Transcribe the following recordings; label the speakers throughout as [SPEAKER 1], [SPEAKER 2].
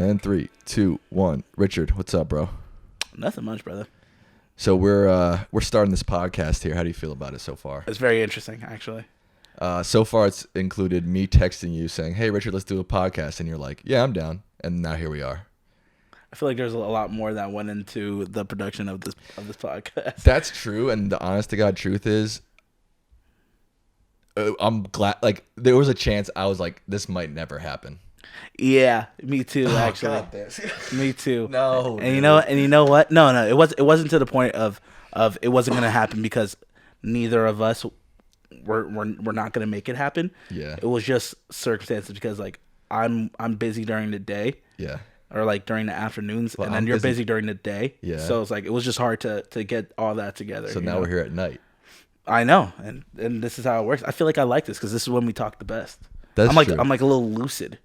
[SPEAKER 1] And 3, 2, 1. Richard, what's up, bro?
[SPEAKER 2] Nothing much, brother.
[SPEAKER 1] So we're starting this podcast here. How do you feel about it so far?
[SPEAKER 2] It's very interesting, actually.
[SPEAKER 1] So far, it's included me texting you saying, "Hey, Richard, let's do a podcast," and you're like, "Yeah, I'm down." And now here we are.
[SPEAKER 2] I feel like there's a lot more that went into the production of this podcast.
[SPEAKER 1] That's true, and the honest to God truth is, I'm glad. Like, there was a chance I was like, "This might never happen."
[SPEAKER 2] Yeah, me too. Actually, me too.
[SPEAKER 1] No,
[SPEAKER 2] and you know what? No, it wasn't to the point of it wasn't gonna happen because neither of us we're not gonna make it happen.
[SPEAKER 1] Yeah,
[SPEAKER 2] it was just circumstances because like I'm busy during the day.
[SPEAKER 1] Yeah.
[SPEAKER 2] Or like during the afternoons,
[SPEAKER 1] Well,
[SPEAKER 2] and then you're busy during the day.
[SPEAKER 1] Yeah.
[SPEAKER 2] So it's like it was just hard to get all that together.
[SPEAKER 1] So now we're here at night.
[SPEAKER 2] I know, and this is how it works. I feel like I like this because this is when we talk the best.
[SPEAKER 1] That's
[SPEAKER 2] I'm like
[SPEAKER 1] true.
[SPEAKER 2] I'm like a little lucid.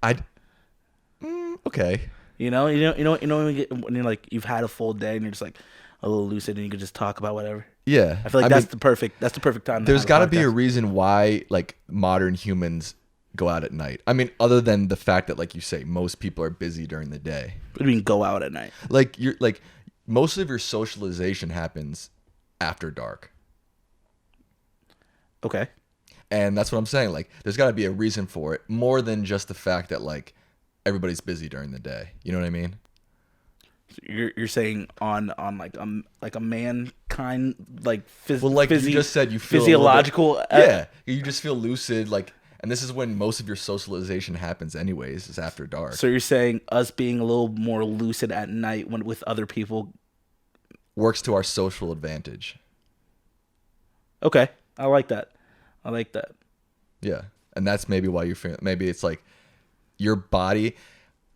[SPEAKER 1] Okay.
[SPEAKER 2] You know when you're like you've had a full day and you're just like a little lucid and you can just talk about whatever.
[SPEAKER 1] Yeah.
[SPEAKER 2] I feel like that's the perfect time.
[SPEAKER 1] There's got to be a reason why like modern humans go out at night. I mean, other than the fact that, like you say, most people are busy during the day.
[SPEAKER 2] What do you mean go out at night?
[SPEAKER 1] Like you're like most of your socialization happens after dark.
[SPEAKER 2] Okay.
[SPEAKER 1] And that's what I'm saying. Like, there's got to be a reason for it, more than just the fact that like everybody's busy during the day. You know what I mean?
[SPEAKER 2] You're saying on like a mankind like
[SPEAKER 1] well, like you just said, you feel
[SPEAKER 2] physiological.
[SPEAKER 1] Yeah, you just feel lucid. Like, and this is when most of your socialization happens, anyways. Is after dark.
[SPEAKER 2] So you're saying us being a little more lucid at night when with other people
[SPEAKER 1] works to our social advantage.
[SPEAKER 2] Okay, I like that.
[SPEAKER 1] Yeah, and that's maybe why you're feeling. Maybe it's like your body.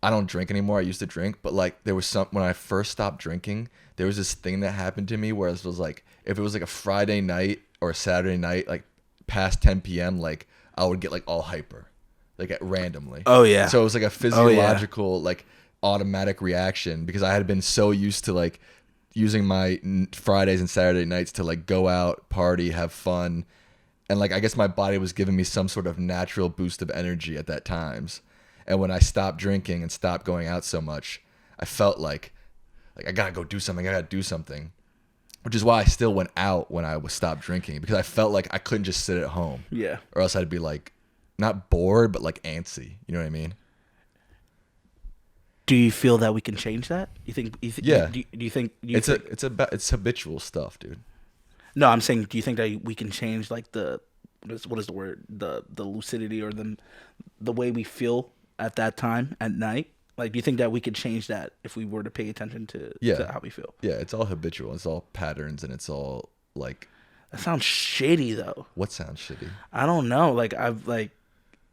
[SPEAKER 1] I don't drink anymore. I used to drink, but like there was when I first stopped drinking, there was this thing that happened to me where it was like if it was like a Friday night or a Saturday night, like past 10 p.m., like I would get like all hyper, like randomly.
[SPEAKER 2] Oh yeah.
[SPEAKER 1] So it was like a physiological like automatic reaction because I had been so used to like using my Fridays and Saturday nights to like go out, party, have fun. And like I guess my body was giving me some sort of natural boost of energy at that times. And when I stopped drinking and stopped going out so much, I felt like I gotta go do something. I gotta do something, which is why I still went out when I was stopped drinking because I felt like I couldn't just sit at home.
[SPEAKER 2] Yeah.
[SPEAKER 1] Or else I'd be like, not bored, but like antsy. You know what I mean?
[SPEAKER 2] Do you feel that we can change that? Yeah. Do you think
[SPEAKER 1] it's habitual stuff, dude?
[SPEAKER 2] No, I'm saying, do you think that we can change like what is the word? The lucidity or the way we feel at that time at night? Like, do you think that we could change that if we were to pay attention to how we feel?
[SPEAKER 1] Yeah, it's all habitual. It's all patterns, and it's all like.
[SPEAKER 2] That sounds shitty, though.
[SPEAKER 1] What sounds shitty?
[SPEAKER 2] I don't know. Like I've like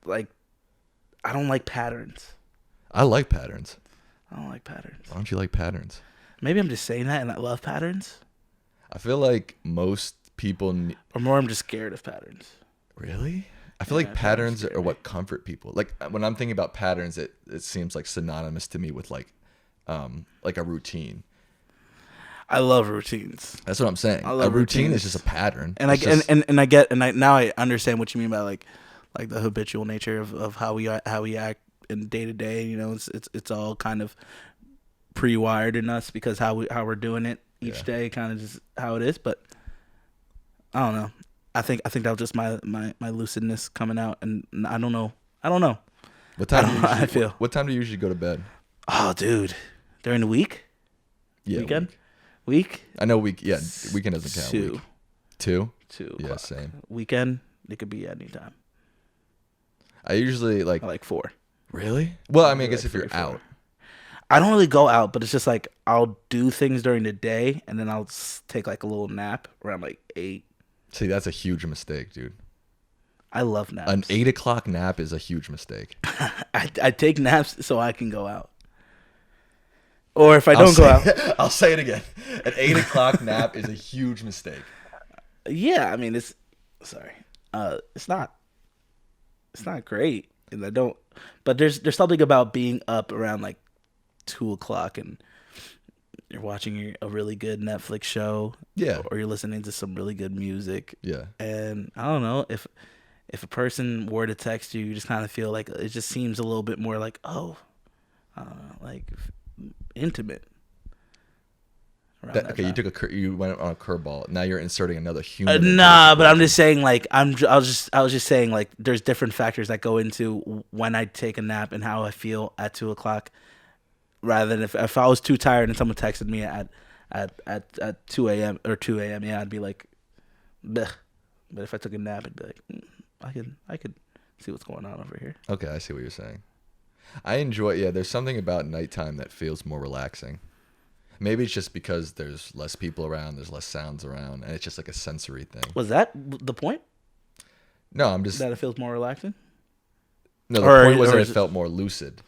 [SPEAKER 2] I don't like patterns.
[SPEAKER 1] I like patterns.
[SPEAKER 2] I don't like patterns.
[SPEAKER 1] Why don't you like patterns?
[SPEAKER 2] Maybe I'm just saying that, and I love patterns. I
[SPEAKER 1] feel like most people...
[SPEAKER 2] Or more, I'm just scared of patterns.
[SPEAKER 1] Really? I feel like patterns are what comfort people. Like, when I'm thinking about patterns, it seems like synonymous to me with like a routine.
[SPEAKER 2] I love routines.
[SPEAKER 1] That's what I'm saying. A routine is just a pattern.
[SPEAKER 2] And now I understand what you mean by like the habitual nature of how we act in day to day. You know, it's all kind of pre-wired in us because how we're doing it each day, kind of just how it is. But I don't know. I think that was just my lucidness coming out, and I don't know.
[SPEAKER 1] What time do you usually go to bed?
[SPEAKER 2] Oh, dude, during the week.
[SPEAKER 1] Yeah,
[SPEAKER 2] weekend. Week.
[SPEAKER 1] I know week. Yeah, weekend doesn't count.
[SPEAKER 2] 2.
[SPEAKER 1] 2.
[SPEAKER 2] 2.
[SPEAKER 1] Yeah, same.
[SPEAKER 2] Weekend. It could be any time.
[SPEAKER 1] I usually
[SPEAKER 2] I like 4.
[SPEAKER 1] Really? Well, I mean, I guess if you're out.
[SPEAKER 2] I don't really go out, but it's just like I'll do things during the day, and then I'll take like a little nap around like 8.
[SPEAKER 1] See, that's a huge mistake, dude.
[SPEAKER 2] I love naps.
[SPEAKER 1] An 8 o'clock nap is a huge mistake.
[SPEAKER 2] I take naps so I can go out. Or if I don't go out.
[SPEAKER 1] I'll say it again. An 8 o'clock nap is a huge mistake.
[SPEAKER 2] Yeah, I mean, it's not great. And I don't, but there's something about being up around like 2 o'clock and you're watching a really good Netflix show.
[SPEAKER 1] Yeah.
[SPEAKER 2] Or you're listening to some really good music.
[SPEAKER 1] Yeah.
[SPEAKER 2] And I don't know, if a person were to text you, you just kind of feel like it just seems a little bit more like, oh, like intimate.
[SPEAKER 1] Okay, you went on a curveball. Now you're inserting another human.
[SPEAKER 2] Nah, but I'm just saying, like, I was just saying, like, there's different factors that go into when I take a nap and how I feel at 2:00, rather than if I was too tired and someone texted me at 2 a.m. or 2 a.m. Yeah, I'd be like, bleh. But if I took a nap, I'd be like, I could see what's going on over here.
[SPEAKER 1] Okay, I see what you're saying. I enjoy. Yeah, there's something about nighttime that feels more relaxing. Maybe it's just because there's less people around, there's less sounds around, and it's just like a sensory thing.
[SPEAKER 2] Was that the point?
[SPEAKER 1] No, I'm just...
[SPEAKER 2] That it feels more relaxing?
[SPEAKER 1] No, the point was that it felt more lucid.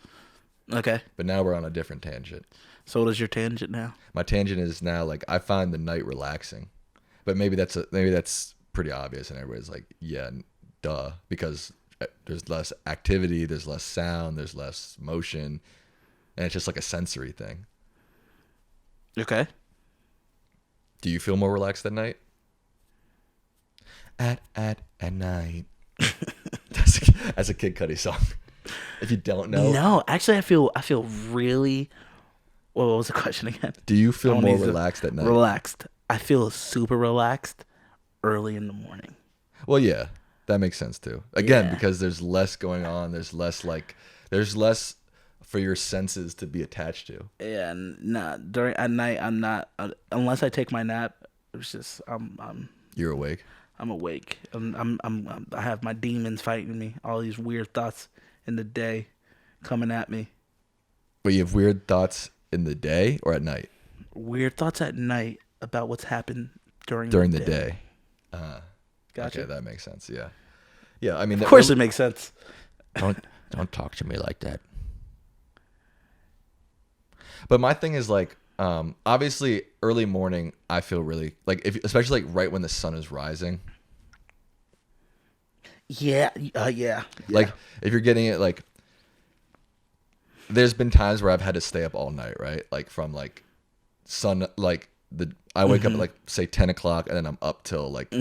[SPEAKER 2] Okay.
[SPEAKER 1] But now we're on a different tangent.
[SPEAKER 2] So what is your tangent now?
[SPEAKER 1] My tangent is now, like, I find the night relaxing. But maybe that's pretty obvious, and everybody's like, yeah, duh. Because there's less activity, there's less sound, there's less motion, and it's just like a sensory thing.
[SPEAKER 2] Okay.
[SPEAKER 1] Do you feel more relaxed at night? At night. That's a Kid Cudi song. If you don't know.
[SPEAKER 2] No, actually, I feel really. What was the question again?
[SPEAKER 1] Do you feel more relaxed at night?
[SPEAKER 2] Relaxed. I feel super relaxed early in the morning.
[SPEAKER 1] Well, yeah, that makes sense too. Again, because there's less going on. There's less for your senses to be attached to.
[SPEAKER 2] Yeah, at night I'm not unless I take my nap. It's just
[SPEAKER 1] You're awake.
[SPEAKER 2] I'm awake. I have my demons fighting me. All these weird thoughts in the day coming at me.
[SPEAKER 1] But you have weird thoughts in the day or at night?
[SPEAKER 2] Weird thoughts at night about what's happened during the day.
[SPEAKER 1] Gotcha. Okay, that makes sense. Yeah. Yeah, I mean,
[SPEAKER 2] of course it makes sense.
[SPEAKER 1] Don't talk to me like that. But my thing is like, obviously early morning, I feel really like especially like right when the sun is rising.
[SPEAKER 2] Yeah.
[SPEAKER 1] Like if you're getting it, like there's been times where I've had to stay up all night, right? Like from like I wake up at like say 10 o'clock and then I'm up till like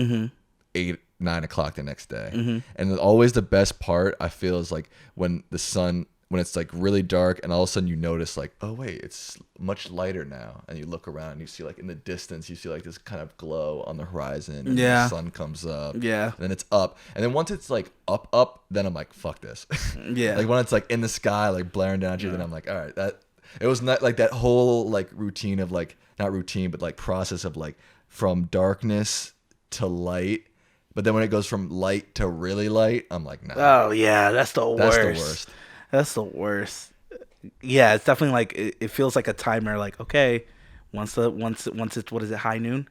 [SPEAKER 1] 8, 9 o'clock the next day. And always the best part I feel is like when it's like really dark and all of a sudden you notice like, oh wait, it's much lighter now. And you look around and you see like in the distance, you see like this kind of glow on the horizon. And the sun comes up. Yeah. And then it's up. And then once it's like up, then I'm like, fuck this. Yeah. Like when it's like in the sky, like blaring down at you, then I'm like, all right, it was not like that whole like routine of like, not routine, but like process of like from darkness to light. But then when it goes from light to really light, I'm like, nah.
[SPEAKER 2] Oh yeah, that's the worst. That's the worst. Yeah, it's definitely like it feels like a timer. Like okay, once it's what is it, high noon?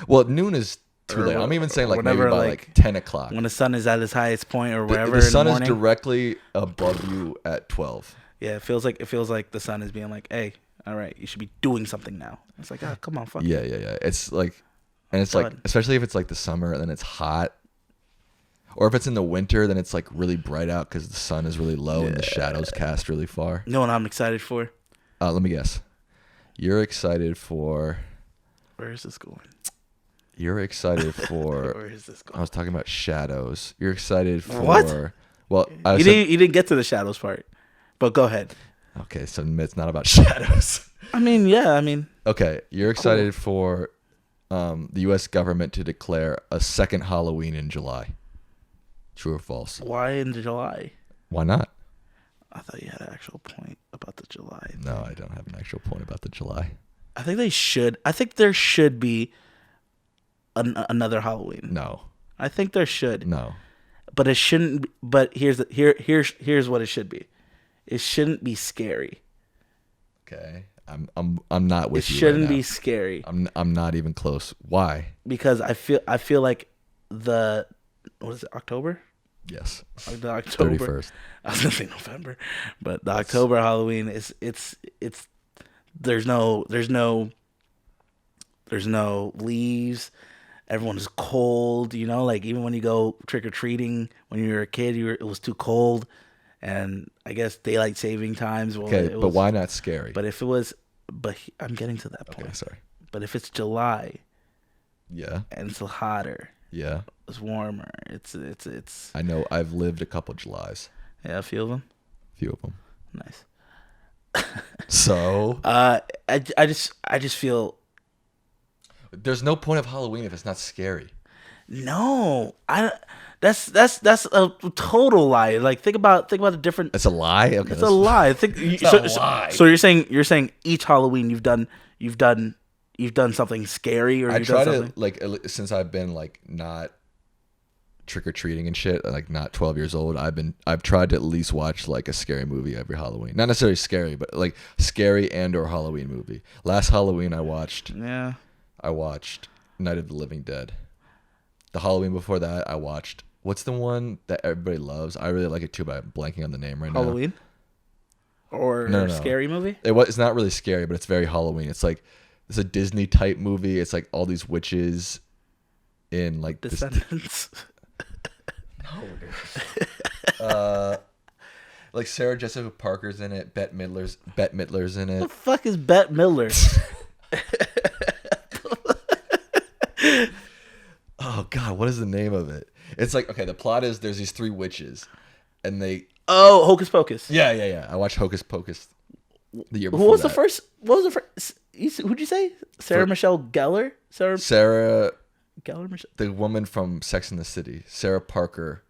[SPEAKER 1] Well, noon is too late. I'm even saying like maybe by like 10 o'clock
[SPEAKER 2] when the sun is at its highest point or wherever.
[SPEAKER 1] The sun is directly above you at 12.
[SPEAKER 2] Yeah, it feels like the sun is being like, hey, all right, you should be doing something now. It's like, oh, come on, fuck.
[SPEAKER 1] Yeah. It's like, and it's like, especially if it's like the summer and then it's hot. Or if it's in the winter, then it's like really bright out because the sun is really low and the shadows cast really far.
[SPEAKER 2] You know what I'm excited for?
[SPEAKER 1] Let me guess. You're excited for...
[SPEAKER 2] Where is this going?
[SPEAKER 1] You're excited for...
[SPEAKER 2] Where is this going?
[SPEAKER 1] I was talking about shadows. You're excited for...
[SPEAKER 2] What?
[SPEAKER 1] Well,
[SPEAKER 2] you didn't get to the shadows part, but go ahead.
[SPEAKER 1] Okay, so it's not about shadows. Okay, you're excited for the U.S. government to declare a second Halloween in July. True or false?
[SPEAKER 2] Why in July?
[SPEAKER 1] Why not?
[SPEAKER 2] I thought you had an actual point about the July thing.
[SPEAKER 1] No, I don't have an actual point about the July.
[SPEAKER 2] I think they should. I think there should be another Halloween.
[SPEAKER 1] No.
[SPEAKER 2] I think there should.
[SPEAKER 1] No.
[SPEAKER 2] But it shouldn't. But here's what it should be. It shouldn't be scary.
[SPEAKER 1] Okay. I'm not with you.
[SPEAKER 2] It shouldn't be scary.
[SPEAKER 1] I'm not even close. Why?
[SPEAKER 2] Because I feel like what is it, October?
[SPEAKER 1] Yes.
[SPEAKER 2] The October
[SPEAKER 1] 31st.
[SPEAKER 2] I was gonna say November, but the October Halloween is it's there's no leaves. Everyone is cold, you know, like even when you go trick or treating when you were a kid, it was too cold, and I guess daylight saving times. Well,
[SPEAKER 1] okay, but why not scary?
[SPEAKER 2] But I'm getting to that point.
[SPEAKER 1] Okay, sorry.
[SPEAKER 2] But if it's July,
[SPEAKER 1] yeah,
[SPEAKER 2] and it's hotter.
[SPEAKER 1] Yeah.
[SPEAKER 2] It's warmer. It's.
[SPEAKER 1] I know. I've lived a couple Julys.
[SPEAKER 2] Yeah, a few of them.
[SPEAKER 1] A few of them.
[SPEAKER 2] Nice.
[SPEAKER 1] So
[SPEAKER 2] I just feel
[SPEAKER 1] there's no point of Halloween if it's not scary.
[SPEAKER 2] no. That's a total lie. Like think about the different.
[SPEAKER 1] It's a lie. Okay,
[SPEAKER 2] It's a lie. I think
[SPEAKER 1] it's not a lie.
[SPEAKER 2] So you're saying each Halloween you've done something scary, or
[SPEAKER 1] I
[SPEAKER 2] you've
[SPEAKER 1] try
[SPEAKER 2] done
[SPEAKER 1] to
[SPEAKER 2] something.
[SPEAKER 1] like since I've been like not trick or treating and shit, like not 12 years old. I've tried to at least watch like a scary movie every Halloween. Not necessarily scary, but like scary and or Halloween movie. Last Halloween I watched
[SPEAKER 2] Yeah.
[SPEAKER 1] Night of the Living Dead. The Halloween before that I watched, what's the one that everybody loves? I really like it too, but I'm blanking on the name right
[SPEAKER 2] Halloween? Or
[SPEAKER 1] No.
[SPEAKER 2] scary movie?
[SPEAKER 1] now. It's not really scary, but it's very Halloween. It's like it's a Disney type movie. It's like all these witches in like this.
[SPEAKER 2] Descendants.
[SPEAKER 1] No, like Sarah Jessica Parker's in it. Bette Midler's in
[SPEAKER 2] What the
[SPEAKER 1] it.
[SPEAKER 2] fuck is Bette Midler?
[SPEAKER 1] Oh God, what is the name of it? It's like, okay, the plot is there's these three witches, and they.
[SPEAKER 2] Oh, Hocus Pocus.
[SPEAKER 1] Yeah. I watched Hocus Pocus the year before.
[SPEAKER 2] Who was
[SPEAKER 1] that.
[SPEAKER 2] the first? What was the first? Who'd you say? Sarah Michelle Gellar?
[SPEAKER 1] Sarah,
[SPEAKER 2] Gellar Michelle.
[SPEAKER 1] the woman from Sex and the City, Sarah Parker.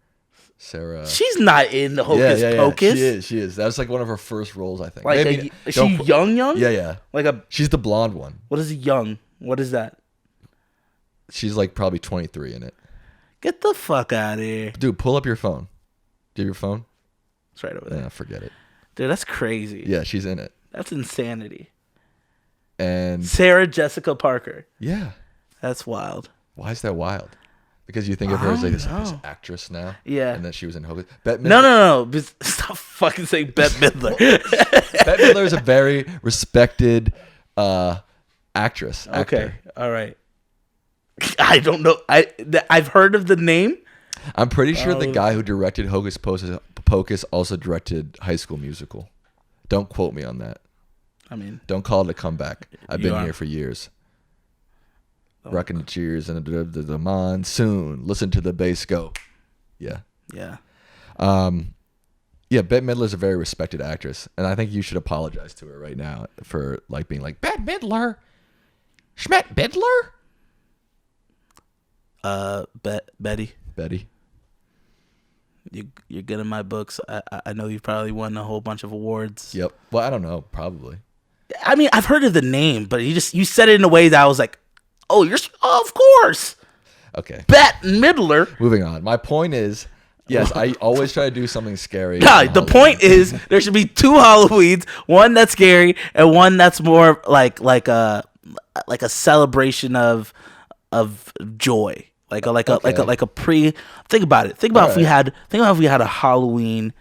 [SPEAKER 1] Sarah.
[SPEAKER 2] She's not in the Hocus Pocus.
[SPEAKER 1] She is. That was like one of her first roles, I think.
[SPEAKER 2] Like,
[SPEAKER 1] Maybe,
[SPEAKER 2] is she young?
[SPEAKER 1] Yeah.
[SPEAKER 2] Like a.
[SPEAKER 1] She's the blonde one.
[SPEAKER 2] What is young? What is that?
[SPEAKER 1] She's like probably 23 in it.
[SPEAKER 2] Get the fuck out of here.
[SPEAKER 1] Dude, pull up your phone. Do you have your phone?
[SPEAKER 2] It's right over there.
[SPEAKER 1] Yeah, forget it.
[SPEAKER 2] Dude, that's crazy.
[SPEAKER 1] Yeah, she's in it.
[SPEAKER 2] That's insanity.
[SPEAKER 1] And
[SPEAKER 2] Sarah Jessica Parker.
[SPEAKER 1] yeah.
[SPEAKER 2] That's wild.
[SPEAKER 1] Why is that wild? Because you think of her as like this
[SPEAKER 2] know.
[SPEAKER 1] actress now?
[SPEAKER 2] Yeah.
[SPEAKER 1] And then she was in Hocus. Bette Midler.
[SPEAKER 2] No. Stop fucking saying Bette Midler.
[SPEAKER 1] Bette Midler is a very respected actress.
[SPEAKER 2] Okay.
[SPEAKER 1] Actor.
[SPEAKER 2] All right. I don't know. I've heard of the name.
[SPEAKER 1] I'm pretty sure the guy who directed Hocus Pocus also directed High School Musical. Don't quote me on that.
[SPEAKER 2] I mean,
[SPEAKER 1] don't call it a comeback. I've
[SPEAKER 2] You
[SPEAKER 1] been
[SPEAKER 2] are.
[SPEAKER 1] here for years. Rocking the cheers and the monsoon. Listen to the bass go. Yeah.
[SPEAKER 2] yeah.
[SPEAKER 1] Yeah, Bette Midler's a very respected actress, and I think you should apologize to her right now for like being like Bette Midler, Schmet Midler. Betty.
[SPEAKER 2] You're good in my books. I know you've probably won a whole bunch of awards.
[SPEAKER 1] Yep. Well, I don't know. Probably.
[SPEAKER 2] I mean, I've heard of the name, but you said it in a way that I was like, oh, of course,
[SPEAKER 1] Okay.
[SPEAKER 2] Bette Midler.
[SPEAKER 1] Moving on. My point is, yes, I always try to do something scary.
[SPEAKER 2] No,
[SPEAKER 1] on
[SPEAKER 2] the
[SPEAKER 1] Halloween.
[SPEAKER 2] point is there should be two Halloweens, one that's scary and one that's more like a celebration of joy. Think about it. Think about if we had a Halloween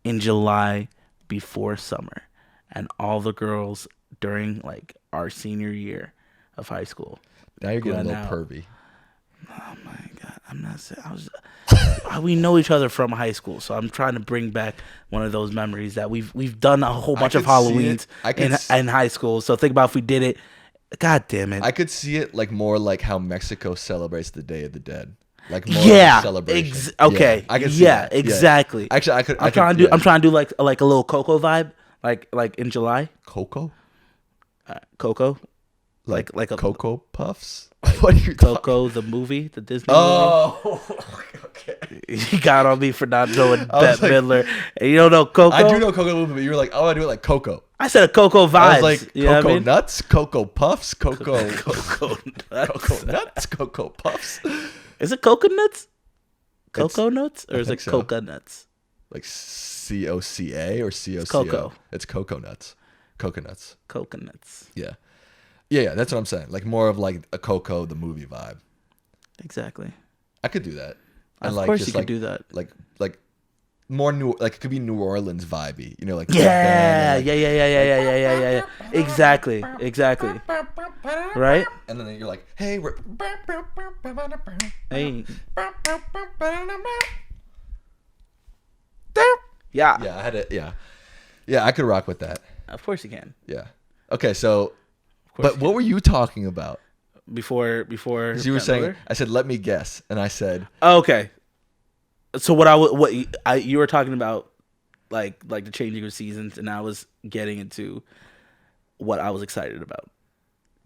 [SPEAKER 2] in July before summer, and all the girls during like our senior year of high school.
[SPEAKER 1] Now you're getting a
[SPEAKER 2] going
[SPEAKER 1] little
[SPEAKER 2] out.
[SPEAKER 1] pervy.
[SPEAKER 2] Oh my god, I'm not saying we know each other from high school, so I'm trying to bring back one of those memories that we've done a whole bunch of
[SPEAKER 1] could see
[SPEAKER 2] Halloweens
[SPEAKER 1] it.
[SPEAKER 2] in high school. So think about if we did it. God damn it.
[SPEAKER 1] I could see it like more like how Mexico celebrates the Day of the Dead. Like more
[SPEAKER 2] Yeah.
[SPEAKER 1] of a celebration.
[SPEAKER 2] Okay.
[SPEAKER 1] Yeah, I can see that.
[SPEAKER 2] Exactly.
[SPEAKER 1] Actually,
[SPEAKER 2] I'm trying to do like a little Coco vibe, like in July.
[SPEAKER 1] Cocoa?
[SPEAKER 2] Coco,
[SPEAKER 1] Like
[SPEAKER 2] a
[SPEAKER 1] Cocoa Puffs? What are you talking?
[SPEAKER 2] Coco the movie, the Disney
[SPEAKER 1] Oh, okay.
[SPEAKER 2] movie. You got on me for not knowing
[SPEAKER 1] I was
[SPEAKER 2] Bette
[SPEAKER 1] like-
[SPEAKER 2] Midler, and you don't know Coco.
[SPEAKER 1] I do know Cocoa movie, but you were like, oh, I do it like Cocoa.
[SPEAKER 2] I said a Coco vibes.
[SPEAKER 1] I was like,
[SPEAKER 2] you know what I
[SPEAKER 1] Cocoa
[SPEAKER 2] mean?
[SPEAKER 1] Nuts, Cocoa Puffs, Cocoa
[SPEAKER 2] Coco nuts.
[SPEAKER 1] Cocoa Nuts, Cocoa Puffs.
[SPEAKER 2] Is it coconuts?
[SPEAKER 1] It's-
[SPEAKER 2] Cocoa nuts, or
[SPEAKER 1] I
[SPEAKER 2] is it
[SPEAKER 1] think so.
[SPEAKER 2] coconuts?
[SPEAKER 1] Like COCA or COCO?
[SPEAKER 2] Cocoa.
[SPEAKER 1] It's Cocoa Nuts. Coconuts.
[SPEAKER 2] Coconuts.
[SPEAKER 1] Yeah. Yeah, that's what I'm saying. Like more of like a Coco the movie vibe.
[SPEAKER 2] Exactly.
[SPEAKER 1] I could do that.
[SPEAKER 2] Of course you could do that.
[SPEAKER 1] Like more it could be New Orleans vibey, you know, like
[SPEAKER 2] Yeah.
[SPEAKER 1] band, like-
[SPEAKER 2] Yeah. Exactly. Right?
[SPEAKER 1] And then you're like, hey, we're
[SPEAKER 2] Hey.
[SPEAKER 1] yeah, I had it, yeah, I could rock with that.
[SPEAKER 2] Of course you can.
[SPEAKER 1] Yeah. Okay, so,
[SPEAKER 2] course
[SPEAKER 1] but what were you talking about?
[SPEAKER 2] Before.
[SPEAKER 1] Because you were
[SPEAKER 2] Bette
[SPEAKER 1] saying,
[SPEAKER 2] Midler?
[SPEAKER 1] I said, let me guess, and I said,
[SPEAKER 2] Oh, okay. So you were talking about like the changing of seasons, and I was getting into what I was excited about.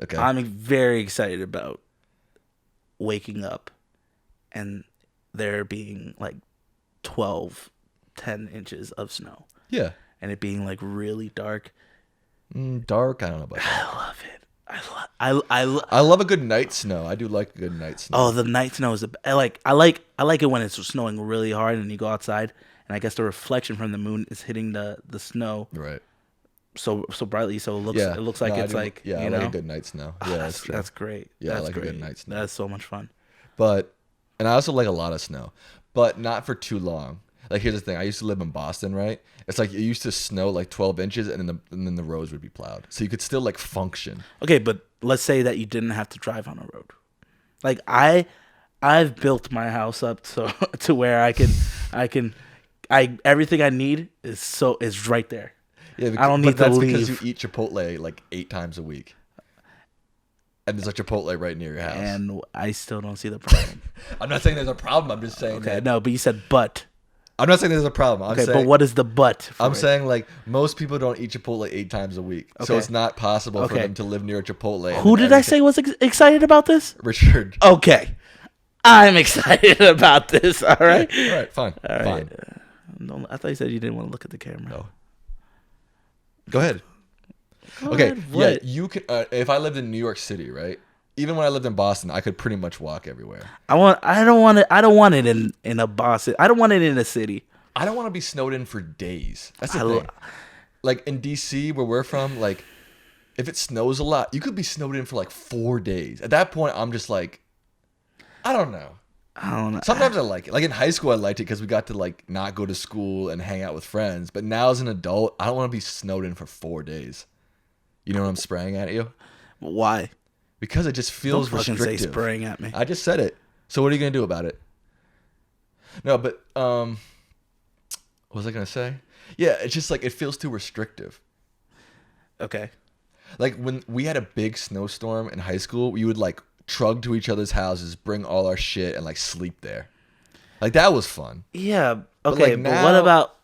[SPEAKER 1] Okay.
[SPEAKER 2] I'm very excited about waking up and there being like 10 inches of snow.
[SPEAKER 1] Yeah.
[SPEAKER 2] And it being like really dark.
[SPEAKER 1] Dark. I don't know about that.
[SPEAKER 2] I love it.
[SPEAKER 1] I love a good night snow. I do like a good night snow.
[SPEAKER 2] Oh, the night snow is I like it when it's snowing really hard and you go outside and I guess the reflection from the moon is hitting the snow
[SPEAKER 1] Right.
[SPEAKER 2] so brightly, so it looks like it's like
[SPEAKER 1] I like a good night snow. Yeah,
[SPEAKER 2] that's true. That's great.
[SPEAKER 1] Yeah,
[SPEAKER 2] that's
[SPEAKER 1] I like
[SPEAKER 2] great.
[SPEAKER 1] a good night snow.
[SPEAKER 2] That's so much fun.
[SPEAKER 1] And I also like a lot of snow, but not for too long. Like here's the thing: I used to live in Boston, right? It's like it used to snow like 12 inches, and then the roads would be plowed, so you could still like function.
[SPEAKER 2] Okay, but let's say that you didn't have to drive on a road. Like I've built my house up so to where I can everything I need is right there.
[SPEAKER 1] Yeah,
[SPEAKER 2] I don't need to leave.
[SPEAKER 1] Because you eat Chipotle like 8 times a week, and there's a Chipotle right near your house.
[SPEAKER 2] And I still don't see the problem.
[SPEAKER 1] I'm not saying there's a problem. I'm just saying.
[SPEAKER 2] Okay, no, but you said but.
[SPEAKER 1] I'm not saying there's a problem. I'm saying,
[SPEAKER 2] but what is the but?
[SPEAKER 1] I'm saying like most people don't eat Chipotle 8 times a week, so it's not possible for them to live near a Chipotle.
[SPEAKER 2] Who did I say was excited about this?
[SPEAKER 1] Richard.
[SPEAKER 2] Okay, I'm excited about this. All right.
[SPEAKER 1] All right. Fine.
[SPEAKER 2] All right.
[SPEAKER 1] Fine.
[SPEAKER 2] I thought you said you didn't want to look at the camera.
[SPEAKER 1] No. Go ahead.
[SPEAKER 2] Go
[SPEAKER 1] okay.
[SPEAKER 2] ahead,
[SPEAKER 1] Yeah. You can. If I lived in New York City, right? Even when I lived in Boston, I could pretty much walk everywhere.
[SPEAKER 2] I don't want it in a Boston. I don't want it in a city.
[SPEAKER 1] I don't want to be snowed in for days. That's the thing. Like in DC, where we're from, like if it snows a lot, you could be snowed in for like 4 days. At that point, I'm just like, I don't know. Sometimes I like it. Like in high school, I liked it because we got to like not go to school and hang out with friends. But now as an adult, I don't want to be snowed in for 4 days. You know what I'm spraying at you?
[SPEAKER 2] Why?
[SPEAKER 1] Because it just feels
[SPEAKER 2] Don't fucking
[SPEAKER 1] restrictive.
[SPEAKER 2] say spraying at me.
[SPEAKER 1] I just said it. So what are you gonna do about it? No, but what was I gonna say? Yeah, it's just like it feels too restrictive.
[SPEAKER 2] Okay.
[SPEAKER 1] Like when we had a big snowstorm in high school, we would like trug to each other's houses, bring all our shit, and like sleep there. Like that was fun.
[SPEAKER 2] Yeah. Okay. But what about?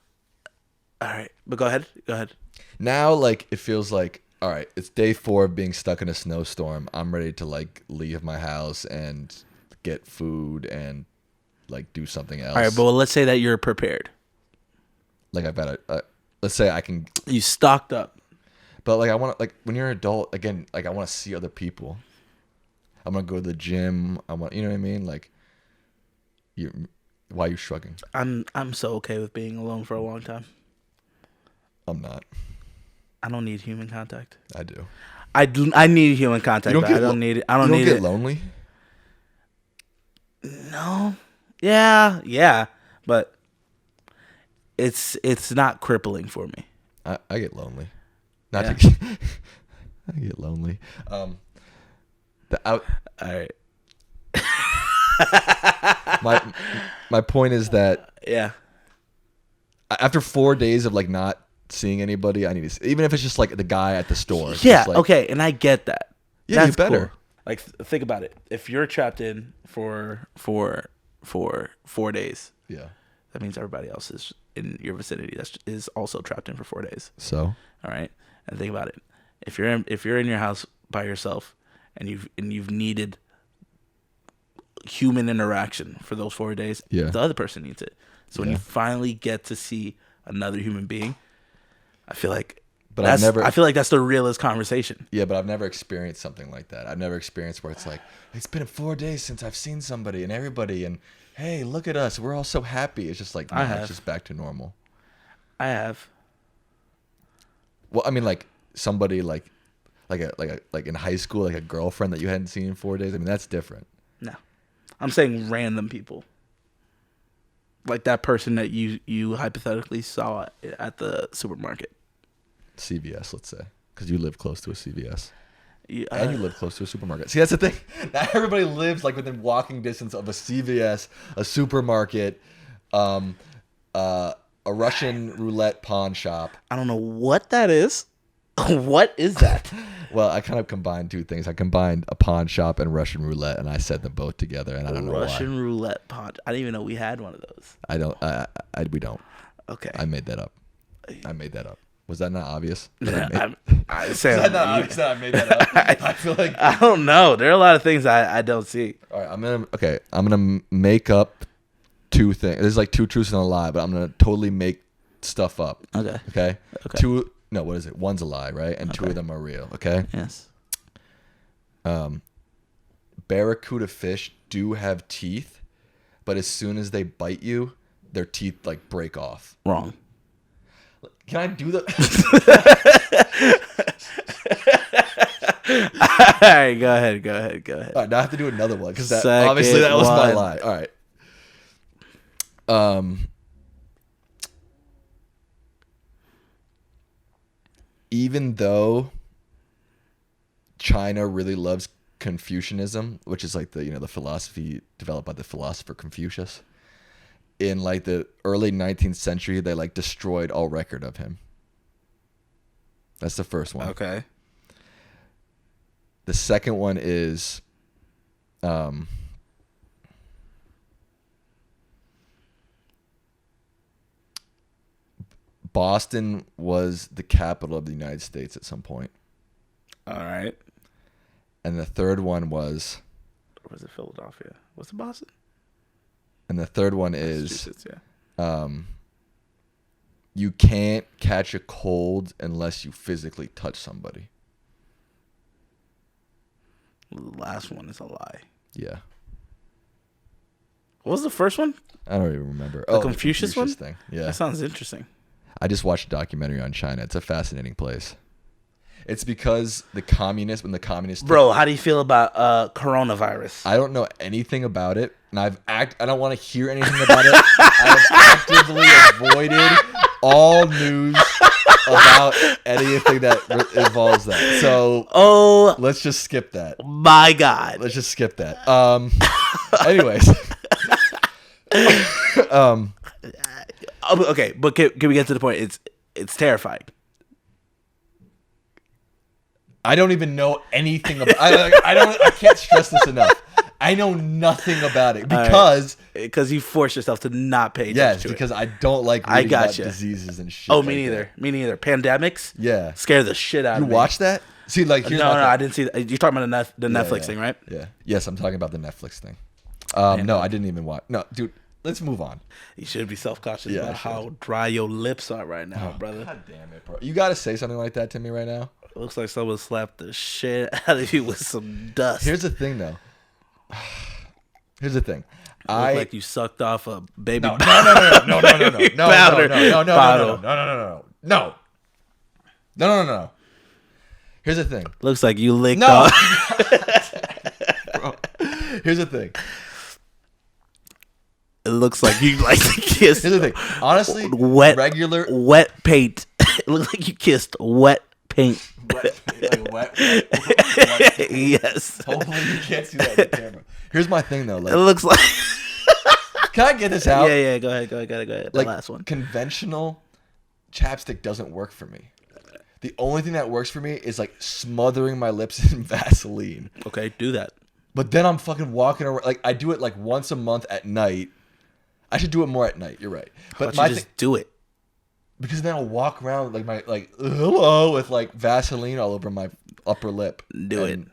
[SPEAKER 2] All right. But go ahead. Go ahead.
[SPEAKER 1] Now, like it feels like, all right, it's day 4 of being stuck in a snowstorm. I'm ready to like leave my house and get food and like do something else.
[SPEAKER 2] All right, but let's say that you're prepared.
[SPEAKER 1] Like I've got let's say I can.
[SPEAKER 2] You stocked up.
[SPEAKER 1] But like I want to, like when you're an adult again, like I want to see other people. I'm gonna go to the gym. You know what I mean? Like, why are you shrugging?
[SPEAKER 2] I'm so okay with being alone for a long time.
[SPEAKER 1] I'm not.
[SPEAKER 2] I don't need human contact.
[SPEAKER 1] I do.
[SPEAKER 2] I need human contact. But I don't need it. I don't need it.
[SPEAKER 1] You don't get lonely?
[SPEAKER 2] No. Yeah. But it's not crippling for me.
[SPEAKER 1] I get lonely. I get lonely.
[SPEAKER 2] All right.
[SPEAKER 1] my point is that after 4 days of like not seeing anybody, I need to even if it's just like the guy at the store.
[SPEAKER 2] Yeah.
[SPEAKER 1] Like,
[SPEAKER 2] okay, and I get that.
[SPEAKER 1] Yeah,
[SPEAKER 2] that's
[SPEAKER 1] you better.
[SPEAKER 2] Cool. Like think about it. If you're trapped in for 4 days,
[SPEAKER 1] yeah,
[SPEAKER 2] that means everybody else is in your vicinity is also trapped in for 4 days.
[SPEAKER 1] So,
[SPEAKER 2] all right, and think about it. If you're in your house by yourself and you've needed human interaction for those 4 days, the other person needs it. So when you finally get to see another human being, I feel like that's the realest conversation.
[SPEAKER 1] Yeah, but I've never experienced something like that. I've never experienced where it's like, it's been 4 days since I've seen somebody and everybody, and hey, look at us, we're all so happy. It's just like, no, it's just back to normal.
[SPEAKER 2] I have.
[SPEAKER 1] Well, I mean, like somebody like in high school, like a girlfriend that you hadn't seen in 4 days. I mean, that's different.
[SPEAKER 2] No, I'm saying random people. Like that person that you hypothetically saw at the supermarket.
[SPEAKER 1] CVS, let's say. Because you live close to a CVS. And you live close to a supermarket. See, that's the thing. Not everybody lives like within walking distance of a CVS, a supermarket, a Russian roulette pawn shop.
[SPEAKER 2] I don't know what that is. What is that?
[SPEAKER 1] Well, I kind of combined two things. I combined a pawn shop and Russian roulette, and I said them both together, and I don't know why.
[SPEAKER 2] Russian roulette pawn. I didn't even know we had one of those.
[SPEAKER 1] We don't.
[SPEAKER 2] Okay.
[SPEAKER 1] I made that up. Was that not obvious?
[SPEAKER 2] Sam,
[SPEAKER 1] Is that not obvious that I made that up? I feel like
[SPEAKER 2] I don't know. There are a lot of things I don't see.
[SPEAKER 1] All right, I'm gonna make up two things. There's like two truths and a lie, but I'm gonna totally make stuff up.
[SPEAKER 2] Okay.
[SPEAKER 1] Okay.
[SPEAKER 2] Okay.
[SPEAKER 1] What is it? One's a lie, right? And two of them are real. Okay.
[SPEAKER 2] Yes.
[SPEAKER 1] Barracuda fish do have teeth, but as soon as they bite you, their teeth like break off.
[SPEAKER 2] Wrong.
[SPEAKER 1] Can I do the?
[SPEAKER 2] All right, go ahead.
[SPEAKER 1] All right, now I have to do another one because
[SPEAKER 2] Second
[SPEAKER 1] obviously that was my
[SPEAKER 2] one.
[SPEAKER 1] lie. All right. Even though China really loves Confucianism, which is like the philosophy developed by the philosopher Confucius, in like the early 19th century, they like destroyed all record of him. That's the first one.
[SPEAKER 2] Okay.
[SPEAKER 1] The second one is Boston was the capital of the United States at some point.
[SPEAKER 2] All right.
[SPEAKER 1] And the third one was...
[SPEAKER 2] Or was it Philadelphia? Was it Boston?
[SPEAKER 1] And the third one is...
[SPEAKER 2] Yeah.
[SPEAKER 1] You can't catch a cold unless you physically touch somebody.
[SPEAKER 2] The last one is a lie.
[SPEAKER 1] Yeah.
[SPEAKER 2] What was the first one?
[SPEAKER 1] I don't even remember.
[SPEAKER 2] The Confucius one?
[SPEAKER 1] Thing. Yeah.
[SPEAKER 2] That sounds interesting.
[SPEAKER 1] I just watched a documentary on China. It's a fascinating place. It's because when the communists...
[SPEAKER 2] Bro, how do you feel about coronavirus?
[SPEAKER 1] I don't know anything about it, and I don't want to hear anything about it. I've actively avoided all news about anything that involves that. So, let's just skip that.
[SPEAKER 2] My God.
[SPEAKER 1] Let's just skip that. Anyways.
[SPEAKER 2] Okay, but can we get to the point? It's terrifying.
[SPEAKER 1] I don't even know anything about. I can't stress this enough. I know nothing about it because
[SPEAKER 2] you force yourself to not pay attention to it.
[SPEAKER 1] Yes, because I don't like reading about diseases and shit.
[SPEAKER 2] Oh, me neither. Me neither. Pandemics.
[SPEAKER 1] Yeah,
[SPEAKER 2] scare the shit out of me.
[SPEAKER 1] You watch that? See, like
[SPEAKER 2] no, I didn't see that. You're talking about the Netflix thing, right?
[SPEAKER 1] Yeah. Yes, I'm talking about the Netflix thing. No, I didn't even watch. No, dude. Let's move on.
[SPEAKER 2] You should be self-conscious about how dry your lips are right now, brother.
[SPEAKER 1] God damn it, bro. You got to say something like that to me right now?
[SPEAKER 2] It looks like someone slapped the shit out of you with some dust.
[SPEAKER 1] Here's the thing, though. Here's the thing.
[SPEAKER 2] You look like you sucked off a baby.
[SPEAKER 1] No. Here's the thing.
[SPEAKER 2] Looks like you licked off.
[SPEAKER 1] Bro. Here's the thing.
[SPEAKER 2] It looks like you like to kiss.
[SPEAKER 1] Here's the thing. Honestly,
[SPEAKER 2] wet paint. It looks like you kissed wet paint.
[SPEAKER 1] Wet.
[SPEAKER 2] Yes.
[SPEAKER 1] Hopefully you can't see that on the camera. Here's my thing though.
[SPEAKER 2] It looks like.
[SPEAKER 1] Can I get this out?
[SPEAKER 2] Yeah. Go ahead. The last one.
[SPEAKER 1] Conventional chapstick doesn't work for me. The only thing that works for me is like smothering my lips in Vaseline.
[SPEAKER 2] Okay, do that.
[SPEAKER 1] But then I'm fucking walking around. Like I do it like once a month at night. I should do it more at night. You're right. But
[SPEAKER 2] you just do it.
[SPEAKER 1] Because then I'll walk around with hello with like Vaseline all over my upper lip.
[SPEAKER 2] Do it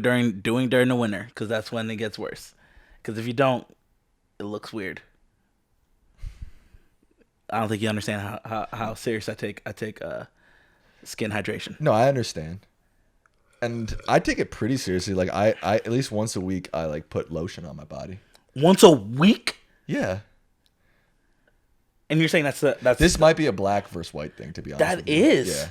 [SPEAKER 2] during the winter because that's when it gets worse. Because if you don't, it looks weird. I don't think you understand how serious I take skin hydration.
[SPEAKER 1] No, I understand, and I take it pretty seriously. Like I at least once a week I like put lotion on my body.
[SPEAKER 2] Once a week?
[SPEAKER 1] Yeah.
[SPEAKER 2] And you're saying that's
[SPEAKER 1] this might be a black versus white thing, to be honest.
[SPEAKER 2] That is.
[SPEAKER 1] Yeah.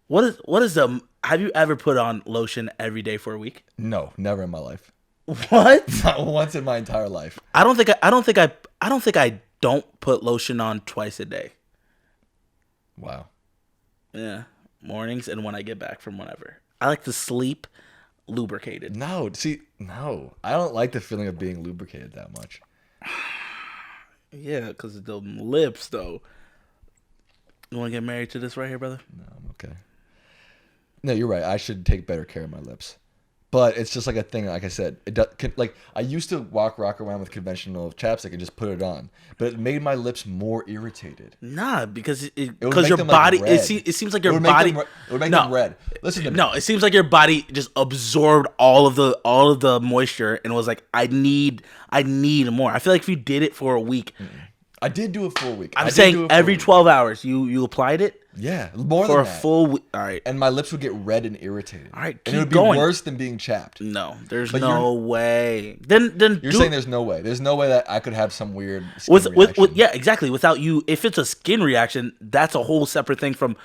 [SPEAKER 2] What is have you ever put on lotion every day for a week?
[SPEAKER 1] No, never in my life.
[SPEAKER 2] What?
[SPEAKER 1] Not once in my entire life.
[SPEAKER 2] I don't think I don't put lotion on twice a day.
[SPEAKER 1] Wow.
[SPEAKER 2] Yeah, mornings and when I get back from whatever. I like to sleep lubricated.
[SPEAKER 1] No, I don't like the feeling of being lubricated that much.
[SPEAKER 2] Yeah, because the lips, though. You want to get married to this right here, brother?
[SPEAKER 1] No, I'm okay. No, you're right. I should take better care of my lips. But it's just like a thing. Like I said, like I used to rock around with conventional chapstick and just put it on, but it made my lips more irritated.
[SPEAKER 2] Nah, because
[SPEAKER 1] It would
[SPEAKER 2] because
[SPEAKER 1] make
[SPEAKER 2] your
[SPEAKER 1] them,
[SPEAKER 2] body
[SPEAKER 1] like, red.
[SPEAKER 2] it seems like your
[SPEAKER 1] It would make
[SPEAKER 2] body
[SPEAKER 1] them, it would make
[SPEAKER 2] No.
[SPEAKER 1] them red. Listen to me.
[SPEAKER 2] No, it seems like your body just absorbed all of the moisture and was like, I need more. I feel like if you did it for a week,
[SPEAKER 1] I did do it for a week.
[SPEAKER 2] I'm saying every 12 hours you applied it.
[SPEAKER 1] Yeah, more
[SPEAKER 2] for
[SPEAKER 1] than
[SPEAKER 2] a
[SPEAKER 1] that.
[SPEAKER 2] full week. All right.
[SPEAKER 1] And my lips would get red and irritated.
[SPEAKER 2] All right,
[SPEAKER 1] and it would be
[SPEAKER 2] going.
[SPEAKER 1] worse than being chapped.
[SPEAKER 2] No, there's
[SPEAKER 1] But
[SPEAKER 2] no way. Then
[SPEAKER 1] You're saying there's no way. There's no way that I could have some weird skin reaction.
[SPEAKER 2] yeah, exactly. Without you, if it's a skin reaction, that's a whole separate thing from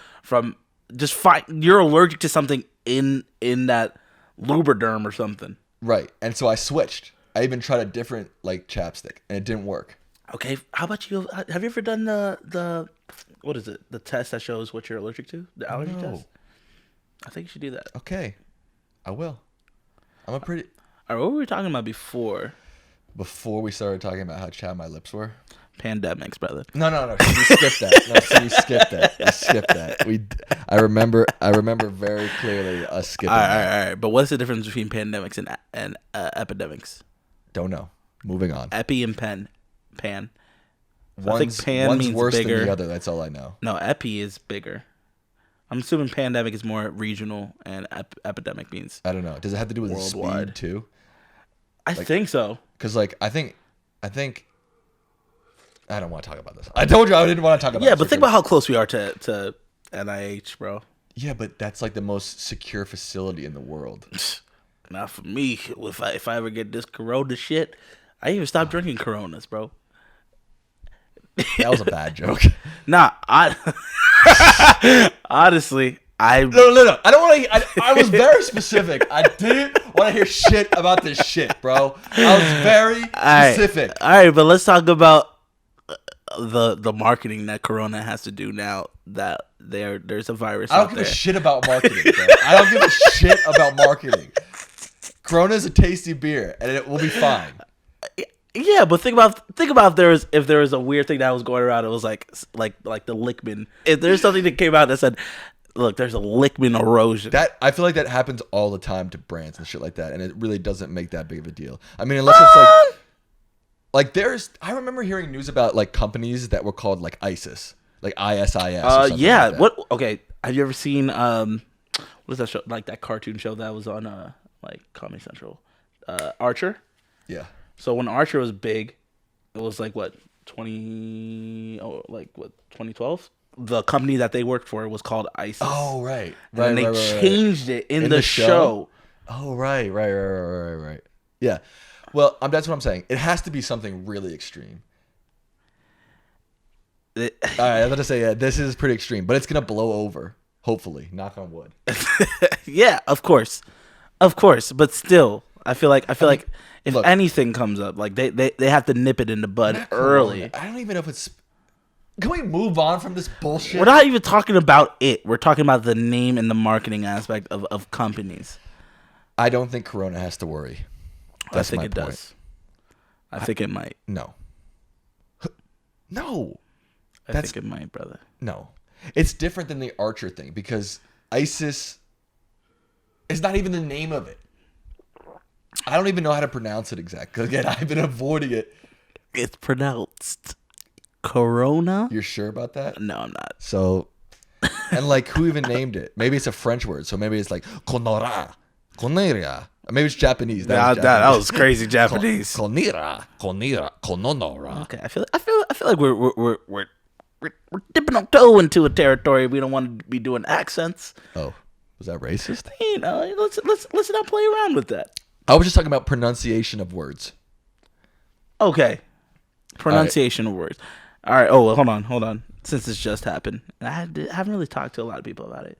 [SPEAKER 2] just you're allergic to something in that lubriderm or something.
[SPEAKER 1] Right. And so I switched. I even tried a different like chapstick and it didn't work.
[SPEAKER 2] Okay, how about you? Have you ever done the what is it? The test that shows what you're allergic to? The allergy test? I think you should do that.
[SPEAKER 1] Okay. I will. I'm a pretty...
[SPEAKER 2] All right, what were we talking about before?
[SPEAKER 1] Before we started talking about how chapped my lips were?
[SPEAKER 2] Pandemics, brother.
[SPEAKER 1] No. We skipped that. We skipped that. I remember very clearly us skipping that.
[SPEAKER 2] All right. But what's the difference between pandemics and epidemics?
[SPEAKER 1] Don't know. Moving on.
[SPEAKER 2] Epi and pan. I think
[SPEAKER 1] One's
[SPEAKER 2] means
[SPEAKER 1] worse
[SPEAKER 2] bigger
[SPEAKER 1] than the other. That's all I know.
[SPEAKER 2] No, epi is bigger. I'm assuming pandemic is more regional and epidemic means
[SPEAKER 1] I don't know. Does it have to do with
[SPEAKER 2] worldwide
[SPEAKER 1] speed too?
[SPEAKER 2] I think so.
[SPEAKER 1] Because like I think I don't want to talk about this. I told you I didn't want to talk about.
[SPEAKER 2] Yeah,
[SPEAKER 1] this.
[SPEAKER 2] but think about how close we are to NIH, bro.
[SPEAKER 1] Yeah, but that's like the most secure facility in the world.
[SPEAKER 2] Not for me. If I ever get this Corona shit, I even stop drinking Coronas, bro.
[SPEAKER 1] That was a bad joke.
[SPEAKER 2] Nah, honestly,
[SPEAKER 1] No. I don't want to. I was very specific. I didn't want to hear shit about this shit, bro. I was very specific.
[SPEAKER 2] All right, but let's talk about the marketing that Corona has to do now that there's a virus.
[SPEAKER 1] I don't give a shit about marketing, bro. I don't give a shit about marketing. Corona is a tasty beer, and it will be fine.
[SPEAKER 2] Yeah, but think about if there was a weird thing that was going around. It was like the Lickman. If there's something that came out that said, "Look, there's a Lickman erosion."
[SPEAKER 1] That I feel like that happens all the time to brands and shit like that, and it really doesn't make that big of a deal. I mean, unless it's like there's. I remember hearing news about like companies that were called like ISIS, like ISIS. Or something
[SPEAKER 2] yeah.
[SPEAKER 1] like that.
[SPEAKER 2] What? Okay. Have you ever seen what is that show? Like that cartoon show that was on like Comedy Central, Archer.
[SPEAKER 1] Yeah.
[SPEAKER 2] So when Archer was big, it was like what 2012. The company that they worked for was called ISIS.
[SPEAKER 1] Oh right,
[SPEAKER 2] and they changed it in the show.
[SPEAKER 1] Oh right. Yeah. Well, that's what I'm saying. It has to be something really extreme. All right, I was about to say this is pretty extreme, but it's gonna blow over. Hopefully, knock on wood.
[SPEAKER 2] Yeah, of course, but still, I feel like if anything comes up, like they have to nip it in the bud early.
[SPEAKER 1] I don't even know if it's. Can we move on from this bullshit?
[SPEAKER 2] We're not even talking about it. We're talking about the name and the marketing aspect of companies.
[SPEAKER 1] I don't think Corona has to worry. That's
[SPEAKER 2] I think
[SPEAKER 1] my
[SPEAKER 2] it
[SPEAKER 1] point.
[SPEAKER 2] does. I think it might.
[SPEAKER 1] No.
[SPEAKER 2] I think it might, brother.
[SPEAKER 1] No. It's different than the Archer thing because ISIS is not even the name of it. I don't even know how to pronounce it exactly. Again, I've been avoiding it.
[SPEAKER 2] It's pronounced Corona.
[SPEAKER 1] You're sure about that?
[SPEAKER 2] No, I'm not.
[SPEAKER 1] So, and like, who even named it? Maybe it's a French word, so maybe it's like Conora, Coneria. Maybe it's Japanese.
[SPEAKER 2] That was crazy Japanese.
[SPEAKER 1] Conira, Cononora.
[SPEAKER 2] Okay, I feel like we're dipping our toe into a territory we don't want to be doing accents.
[SPEAKER 1] Oh, was that racist?
[SPEAKER 2] You know, let's not play around with that.
[SPEAKER 1] I was just talking about pronunciation of words.
[SPEAKER 2] Okay. Pronunciation of words. All right. Oh, well, hold on. Since this just happened, I haven't really talked to a lot of people about it.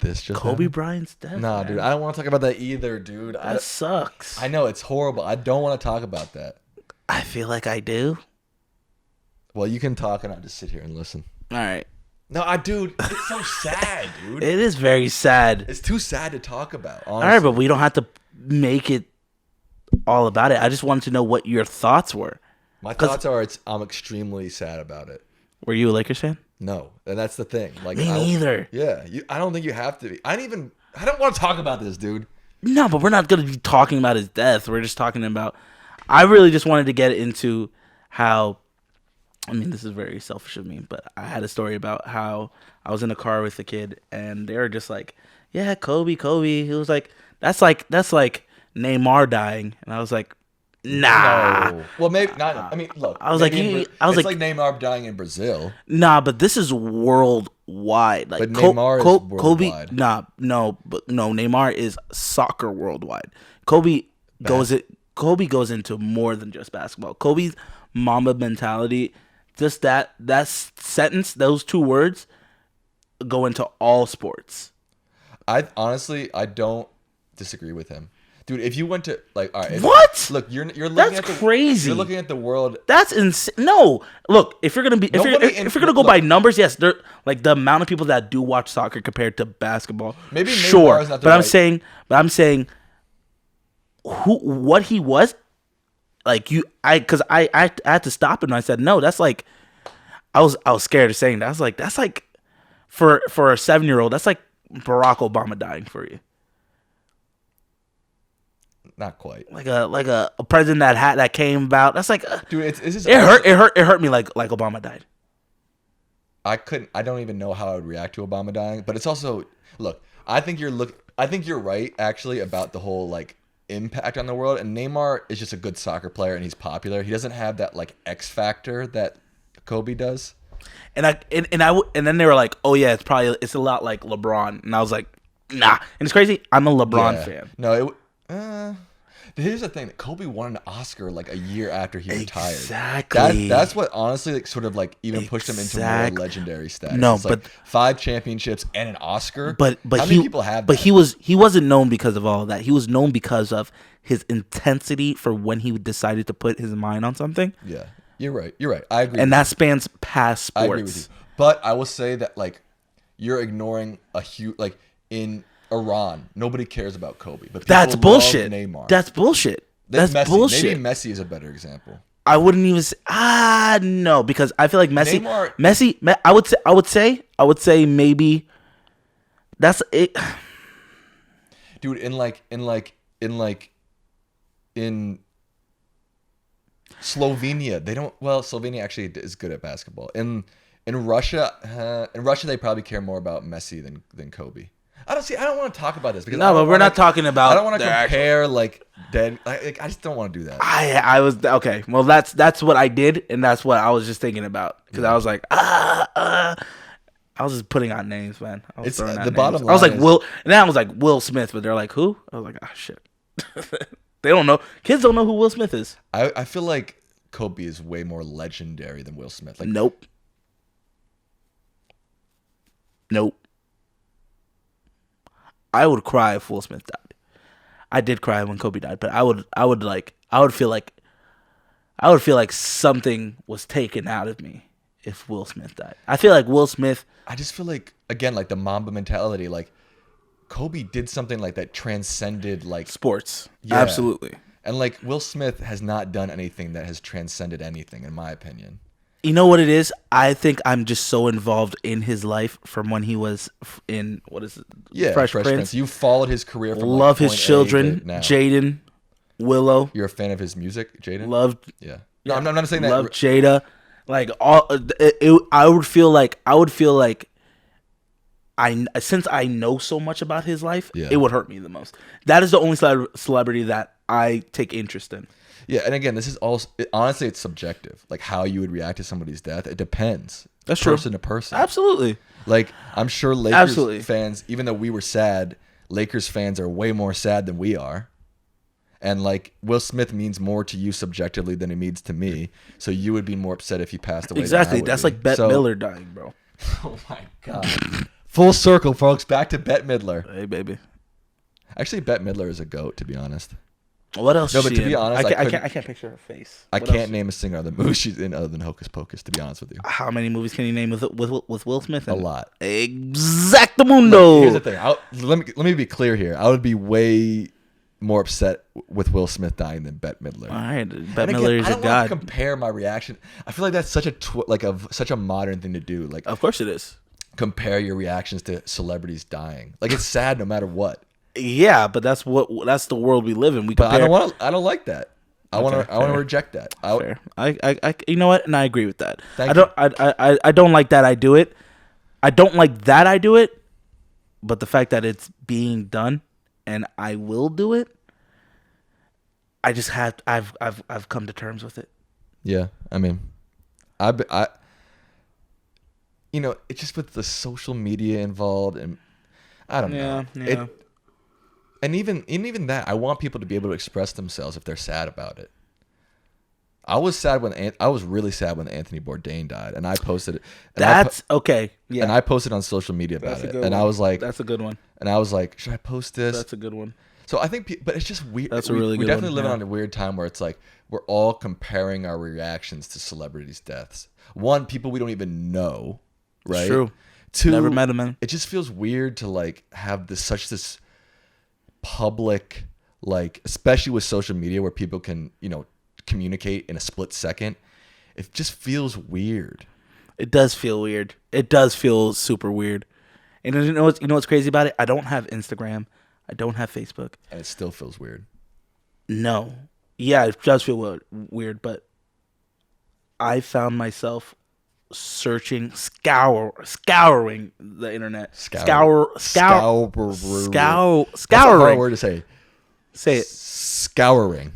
[SPEAKER 1] This just
[SPEAKER 2] Kobe
[SPEAKER 1] happened?
[SPEAKER 2] Bryant's death.
[SPEAKER 1] Nah,
[SPEAKER 2] man.
[SPEAKER 1] dude. I don't want to talk about that either, dude.
[SPEAKER 2] That sucks.
[SPEAKER 1] I know, it's horrible. I don't want to talk about that.
[SPEAKER 2] I feel like I do.
[SPEAKER 1] Well, you can talk and I'll just sit here and listen.
[SPEAKER 2] All right.
[SPEAKER 1] No, dude. It's so sad, dude.
[SPEAKER 2] It is very sad.
[SPEAKER 1] It's too sad to talk about, honestly.
[SPEAKER 2] All right, but we don't have to make it all about it. I just wanted to know what your thoughts were.
[SPEAKER 1] My thoughts are I'm extremely sad about it.
[SPEAKER 2] Were you a Lakers fan?
[SPEAKER 1] No, and that's the thing. Like,
[SPEAKER 2] Me neither.
[SPEAKER 1] Yeah, I don't think you have to be. I don't want to talk about this, dude.
[SPEAKER 2] No, but we're not going to be talking about his death. We're just talking about. I really just wanted to get into how. I mean, this is very selfish of me, but I had a story about how I was in a car with a kid, and they were just like, "Yeah, Kobe." He was like, "That's like Neymar dying," and I was like, "Nah."
[SPEAKER 1] No. Well, maybe not. I mean, look.
[SPEAKER 2] I was like,
[SPEAKER 1] it's like Neymar dying in Brazil.
[SPEAKER 2] Nah, but this is worldwide. Like,
[SPEAKER 1] But Neymar is worldwide.
[SPEAKER 2] Kobe, no, Neymar is soccer worldwide. Kobe goes into more than just basketball. Kobe's Mamba mentality, just that sentence, those 2 words, go into all sports.
[SPEAKER 1] I don't disagree with him. Dude, if you went to all right,
[SPEAKER 2] what?
[SPEAKER 1] Look, you're looking
[SPEAKER 2] That's
[SPEAKER 1] at
[SPEAKER 2] crazy.
[SPEAKER 1] You're looking at the world.
[SPEAKER 2] That's insane. No, look, if you're gonna go by numbers, yes, they're like the amount of people that do watch soccer compared to basketball.
[SPEAKER 1] Maybe
[SPEAKER 2] sure,
[SPEAKER 1] Neymar's not the
[SPEAKER 2] but
[SPEAKER 1] right.
[SPEAKER 2] I'm saying, what he was, like because I had to stop it and I said no. That's like, I was scared of saying that. I was like, that's like for a 7-year-old, that's like Barack Obama dying for you.
[SPEAKER 1] Not quite.
[SPEAKER 2] Like a president that came about. That's like,
[SPEAKER 1] dude. It's just,
[SPEAKER 2] it hurt me like Obama died.
[SPEAKER 1] I don't even know how I would react to Obama dying. But it's also, look. I think you're right actually about the whole like impact on the world. And Neymar is just a good soccer player and he's popular. He doesn't have that like X factor that Kobe does.
[SPEAKER 2] And then they were like, oh yeah, it's a lot like LeBron. And I was like, nah. And it's crazy. I'm a LeBron fan.
[SPEAKER 1] No, here's the thing: that Kobe won an Oscar like a year after he retired.
[SPEAKER 2] Exactly.
[SPEAKER 1] That's what honestly like sort of like even pushed him into more legendary status.
[SPEAKER 2] No,
[SPEAKER 1] it's
[SPEAKER 2] but
[SPEAKER 1] like 5 championships and an Oscar.
[SPEAKER 2] But
[SPEAKER 1] how many people have?
[SPEAKER 2] But
[SPEAKER 1] that?
[SPEAKER 2] he wasn't known because of all of that. He was known because of his intensity for when he decided to put his mind on something.
[SPEAKER 1] Yeah, you're right. I agree.
[SPEAKER 2] And that spans past sports.
[SPEAKER 1] I agree with you. But I will say that like you're ignoring a huge like in Iran, nobody cares about Kobe, but
[SPEAKER 2] that's bullshit.
[SPEAKER 1] Neymar.
[SPEAKER 2] That's bullshit. That's
[SPEAKER 1] Messi.
[SPEAKER 2] bullshit.
[SPEAKER 1] Maybe Messi is a better example.
[SPEAKER 2] I wouldn't even say, no, because I feel like Messi. I would say maybe that's it.
[SPEAKER 1] Dude, in Slovenia, they don't. Well, Slovenia actually is good at basketball. In Russia, they probably care more about Messi than Kobe. I don't want to talk about this because
[SPEAKER 2] but we're not talking about.
[SPEAKER 1] I don't want to compare like dead. Like, I just don't want to do that.
[SPEAKER 2] I was okay. Well, that's what I did, and that's what I was just thinking about because I was like, I was just putting out names, man. I was throwing out
[SPEAKER 1] the
[SPEAKER 2] names.
[SPEAKER 1] bottom line.
[SPEAKER 2] I was like Will, and then I was like Will Smith, but they're like who? I was like, shit. They don't know. Kids don't know who Will Smith is.
[SPEAKER 1] I feel like Kobe is way more legendary than Will Smith. Like,
[SPEAKER 2] Nope. I would cry if Will Smith died. I did cry when Kobe died, but I would feel like something was taken out of me if Will Smith died. I feel like Will Smith.
[SPEAKER 1] I just feel like again like the Mamba mentality. Like Kobe did something like that transcended like
[SPEAKER 2] Sports.
[SPEAKER 1] Yeah.
[SPEAKER 2] Absolutely.
[SPEAKER 1] And like Will Smith has not done anything that has transcended anything, in my opinion.
[SPEAKER 2] You know what it is? I think I'm just so involved in his life from when he was in what is it?
[SPEAKER 1] Yeah, Fresh Prince. You followed his career from
[SPEAKER 2] love
[SPEAKER 1] like
[SPEAKER 2] his children, Jaden, Willow.
[SPEAKER 1] You're a fan of his music, Jaden?
[SPEAKER 2] Loved.
[SPEAKER 1] Yeah. No, I'm not saying that.
[SPEAKER 2] Loved Jada. Like I would feel like since I know so much about his life, it would hurt me the most. That is the only celebrity that I take interest in.
[SPEAKER 1] Yeah, and again, this is honestly, it's subjective. Like how you would react to somebody's death, it depends.
[SPEAKER 2] That's
[SPEAKER 1] person to person.
[SPEAKER 2] Absolutely.
[SPEAKER 1] Like I'm sure Lakers fans, even though we were sad, Lakers fans are way more sad than we are. And like Will Smith means more to you subjectively than he means to me. So you would be more upset if he passed away.
[SPEAKER 2] Exactly. That's like Bette Midler dying, bro.
[SPEAKER 1] Oh my god. Full circle, folks. Back to Bette Midler.
[SPEAKER 2] Hey, baby.
[SPEAKER 1] Actually, Bette Midler is a goat, to be honest.
[SPEAKER 2] What else?
[SPEAKER 1] No, but to be honest,
[SPEAKER 2] I can't picture her face.
[SPEAKER 1] I can't name a single other movie she's in other than Hocus Pocus. To be honest with you,
[SPEAKER 2] how many movies can you name with Will Smith?
[SPEAKER 1] A lot.
[SPEAKER 2] Exactamundo.
[SPEAKER 1] Look, here's the thing. Let me be clear here. I would be way more upset with Will Smith dying than Bette Midler.
[SPEAKER 2] All right, Bette Midler is a god.
[SPEAKER 1] I don't want to compare my reaction. I feel like that's such a modern thing to do. Like,
[SPEAKER 2] of course it is.
[SPEAKER 1] Compare your reactions to celebrities dying. Like it's sad no matter what.
[SPEAKER 2] Yeah, but that's the world we live in. We
[SPEAKER 1] But
[SPEAKER 2] compare.
[SPEAKER 1] I don't like that. I want to reject that.
[SPEAKER 2] Fair. I, you know what? And I agree with that.
[SPEAKER 1] Thank you.
[SPEAKER 2] I don't like that I do it. I don't like that I do it, but the fact that it's being done and I will do it, I've come to terms with it.
[SPEAKER 1] Yeah, I mean, you know, it's just with the social media involved, and I don't know.
[SPEAKER 2] Yeah.
[SPEAKER 1] And even that, I want people to be able to express themselves if they're sad about it. I was really sad when Anthony Bourdain died, and I posted it.
[SPEAKER 2] Okay. Yeah.
[SPEAKER 1] And I posted on social media about it, and
[SPEAKER 2] one.
[SPEAKER 1] I was like,
[SPEAKER 2] "That's a good one."
[SPEAKER 1] And I was like, "Should I post this?"
[SPEAKER 2] That's a good one.
[SPEAKER 1] So I think, but it's just weird.
[SPEAKER 2] That's a really good one.
[SPEAKER 1] We're definitely living on a weird time where it's like we're all comparing our reactions to celebrities' deaths. One, people we don't even know, right?
[SPEAKER 2] It's true.
[SPEAKER 1] Two,
[SPEAKER 2] never met him, man.
[SPEAKER 1] It just feels weird to like have this public, like, especially with social media where people can, you know, communicate in a split second. It just feels weird.
[SPEAKER 2] It does feel weird. It does feel super weird. And you know what's crazy about it? I don't have Instagram. I don't have Facebook.
[SPEAKER 1] And it still feels weird.
[SPEAKER 2] No. Yeah, it does feel weird, but I found myself scouring the internet. Scouring.
[SPEAKER 1] That's a hard word to say.
[SPEAKER 2] Say it.
[SPEAKER 1] Scouring.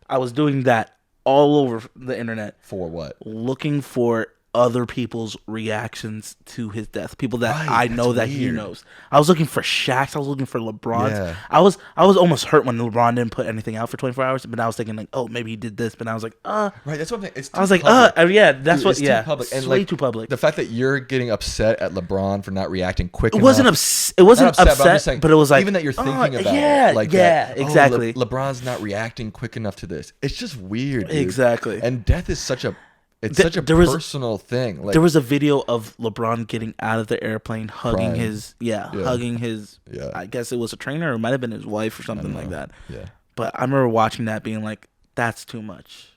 [SPEAKER 2] I was doing that all over the internet.
[SPEAKER 1] For what?
[SPEAKER 2] Looking for other people's reactions to his death. People that I know that he knows. I was looking for Shaq's. I was looking for LeBron's.
[SPEAKER 1] Yeah.
[SPEAKER 2] I was almost hurt when LeBron didn't put anything out for 24 hours. But I was thinking like, oh, maybe he did this. But I was like,
[SPEAKER 1] right. That's what I'm saying. It's
[SPEAKER 2] I was like, yeah, that's what.
[SPEAKER 1] It's
[SPEAKER 2] Yeah,
[SPEAKER 1] too public. And
[SPEAKER 2] it's
[SPEAKER 1] like,
[SPEAKER 2] way too public.
[SPEAKER 1] The fact that you're getting upset at LeBron for not reacting quick enough.
[SPEAKER 2] It wasn't upset. It wasn't upset. But, I'm just saying, but it was like
[SPEAKER 1] even that you're thinking about
[SPEAKER 2] it.
[SPEAKER 1] Like
[SPEAKER 2] yeah, exactly.
[SPEAKER 1] LeBron's not reacting quick enough to this. It's just weird. Dude.
[SPEAKER 2] Exactly.
[SPEAKER 1] And death is such a personal thing. Like,
[SPEAKER 2] there was a video of LeBron getting out of the airplane, hugging
[SPEAKER 1] crying.
[SPEAKER 2] hugging his.
[SPEAKER 1] Yeah.
[SPEAKER 2] I guess it was a trainer, or it might have been his wife or something like that.
[SPEAKER 1] Yeah.
[SPEAKER 2] But I remember watching that, being like, "That's too much."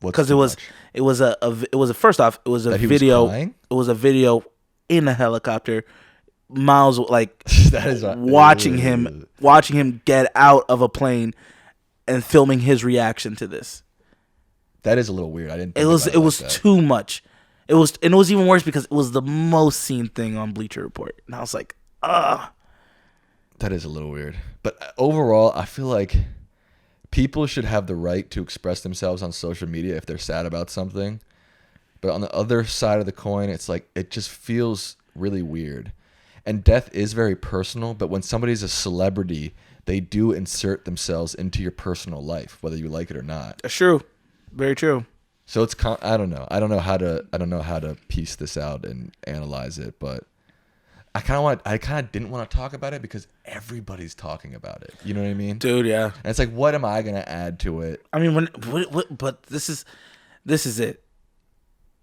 [SPEAKER 1] Because
[SPEAKER 2] it was first off, it was a video. It was a video in a helicopter, miles like
[SPEAKER 1] that is
[SPEAKER 2] watching him get out of a plane and filming his reaction to this.
[SPEAKER 1] That is a little weird. I didn't.
[SPEAKER 2] It was too much. It was even worse because it was the most seen thing on Bleacher Report, and I was like, ugh.
[SPEAKER 1] That is a little weird. But overall, I feel like people should have the right to express themselves on social media if they're sad about something. But on the other side of the coin, it's like it just feels really weird. And death is very personal, but when somebody's a celebrity, they do insert themselves into your personal life, whether you like it or not.
[SPEAKER 2] That's true. Very true.
[SPEAKER 1] So it's I don't know. I don't know how to piece this out and analyze it, but I kind of didn't want to talk about it because everybody's talking about it. You know what I mean?
[SPEAKER 2] Dude, yeah.
[SPEAKER 1] And it's like, what am I going to add to it?
[SPEAKER 2] I mean, but this is it.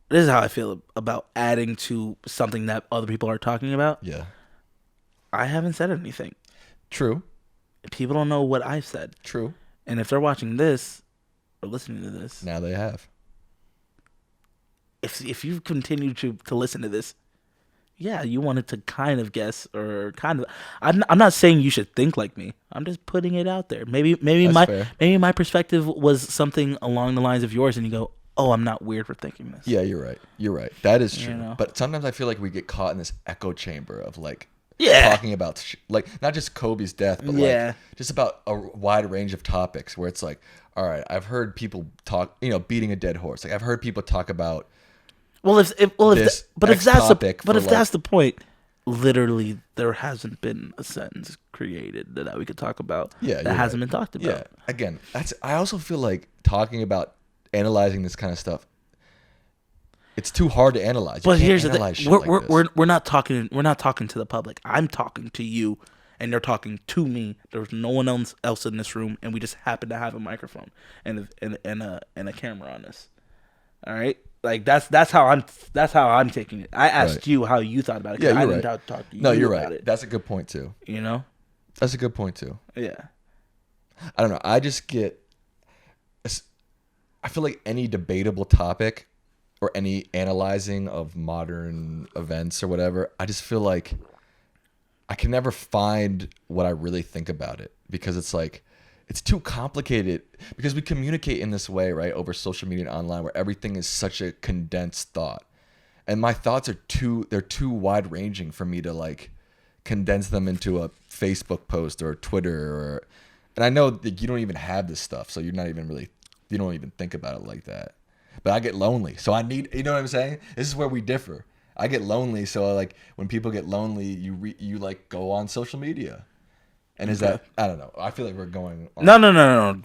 [SPEAKER 2] This is how I feel about adding to something that other people are talking about.
[SPEAKER 1] Yeah.
[SPEAKER 2] I haven't said anything.
[SPEAKER 1] True.
[SPEAKER 2] People don't know what I've said.
[SPEAKER 1] True.
[SPEAKER 2] And if they're watching this or listening to this,
[SPEAKER 1] now they have.
[SPEAKER 2] If you continue to listen to this, yeah, you wanted to kind of guess or kind of. I'm not saying you should think like me. I'm just putting it out there. Maybe my perspective was something along the lines of yours, and you go, "Oh, I'm not weird for thinking this."
[SPEAKER 1] Yeah, you're right. You're right. That is true.
[SPEAKER 2] You know?
[SPEAKER 1] But sometimes I feel like we get caught in this echo chamber of like
[SPEAKER 2] talking
[SPEAKER 1] about like not just Kobe's death, but like just about a wide range of topics where it's like, all right, I've heard people talk, beating a dead horse. Like I've heard people talk about.
[SPEAKER 2] If that's the point, literally there hasn't been a sentence created that we could talk about.
[SPEAKER 1] Yeah,
[SPEAKER 2] that hasn't been talked about.
[SPEAKER 1] Yeah, again, I also feel like talking about analyzing this kind of stuff. It's too hard to analyze.
[SPEAKER 2] But here's the thing: we're not talking to the public. I'm talking to you, and you're talking to me. There's no one else in this room, and we just happen to have a microphone and a camera on us. All right. Like that's how I'm taking it. I asked you how you thought about it.
[SPEAKER 1] Yeah, you're
[SPEAKER 2] I didn't
[SPEAKER 1] right.
[SPEAKER 2] talk to you.
[SPEAKER 1] No, you're
[SPEAKER 2] about
[SPEAKER 1] right.
[SPEAKER 2] It.
[SPEAKER 1] That's a good point too.
[SPEAKER 2] You know,
[SPEAKER 1] that's a good point too.
[SPEAKER 2] Yeah.
[SPEAKER 1] I don't know. I just get. I feel like any debatable topic, or any analyzing of modern events or whatever, I just feel like I can never find what I really think about it because it's like, it's too complicated because we communicate in this way, right? Over social media and online where everything is such a condensed thought. And my thoughts are they're too wide ranging for me to like condense them into a Facebook post or Twitter and I know that you don't even have this stuff. So you don't even think about it like that. But I get lonely. So I need, you know what I'm saying? This is where we differ. I get lonely. So like when people get lonely, you like go on social media. And is that, I don't know. I feel like we're going on.
[SPEAKER 2] No.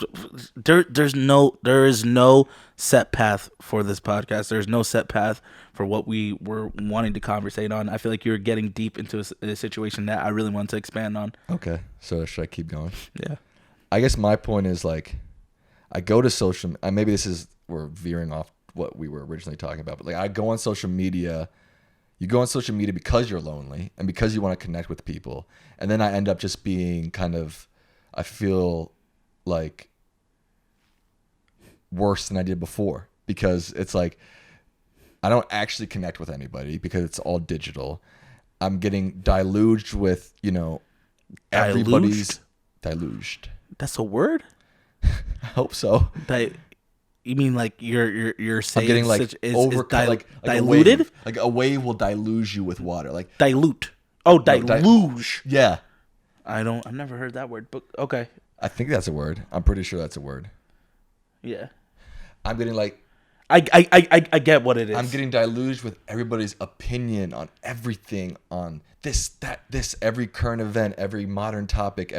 [SPEAKER 2] There is no set path for this podcast. There's no set path for what we were wanting to conversate on. I feel like you're getting deep into a situation that I really want to expand on.
[SPEAKER 1] Okay. So should I keep going?
[SPEAKER 2] Yeah.
[SPEAKER 1] I guess my point is like, I go to social, maybe we're veering off what we were originally talking about, but like I go on social media. You go on social media because you're lonely and because you want to connect with people. And then I end up just being I feel like worse than I did before because it's like, I don't actually connect with anybody because it's all digital. I'm getting deluged with, everybody's deluged.
[SPEAKER 2] That's a word?
[SPEAKER 1] I hope so.
[SPEAKER 2] You mean like you're saying
[SPEAKER 1] I'm getting like
[SPEAKER 2] diluted?
[SPEAKER 1] A wave will deluge you with water. Like
[SPEAKER 2] dilute. Oh, deluge.
[SPEAKER 1] Yeah.
[SPEAKER 2] I've never heard that word, but okay.
[SPEAKER 1] I think that's a word. I'm pretty sure that's a word.
[SPEAKER 2] Yeah.
[SPEAKER 1] I'm getting like
[SPEAKER 2] I get what it is.
[SPEAKER 1] I'm getting deluged with everybody's opinion on everything, on this, every current event, every modern topic,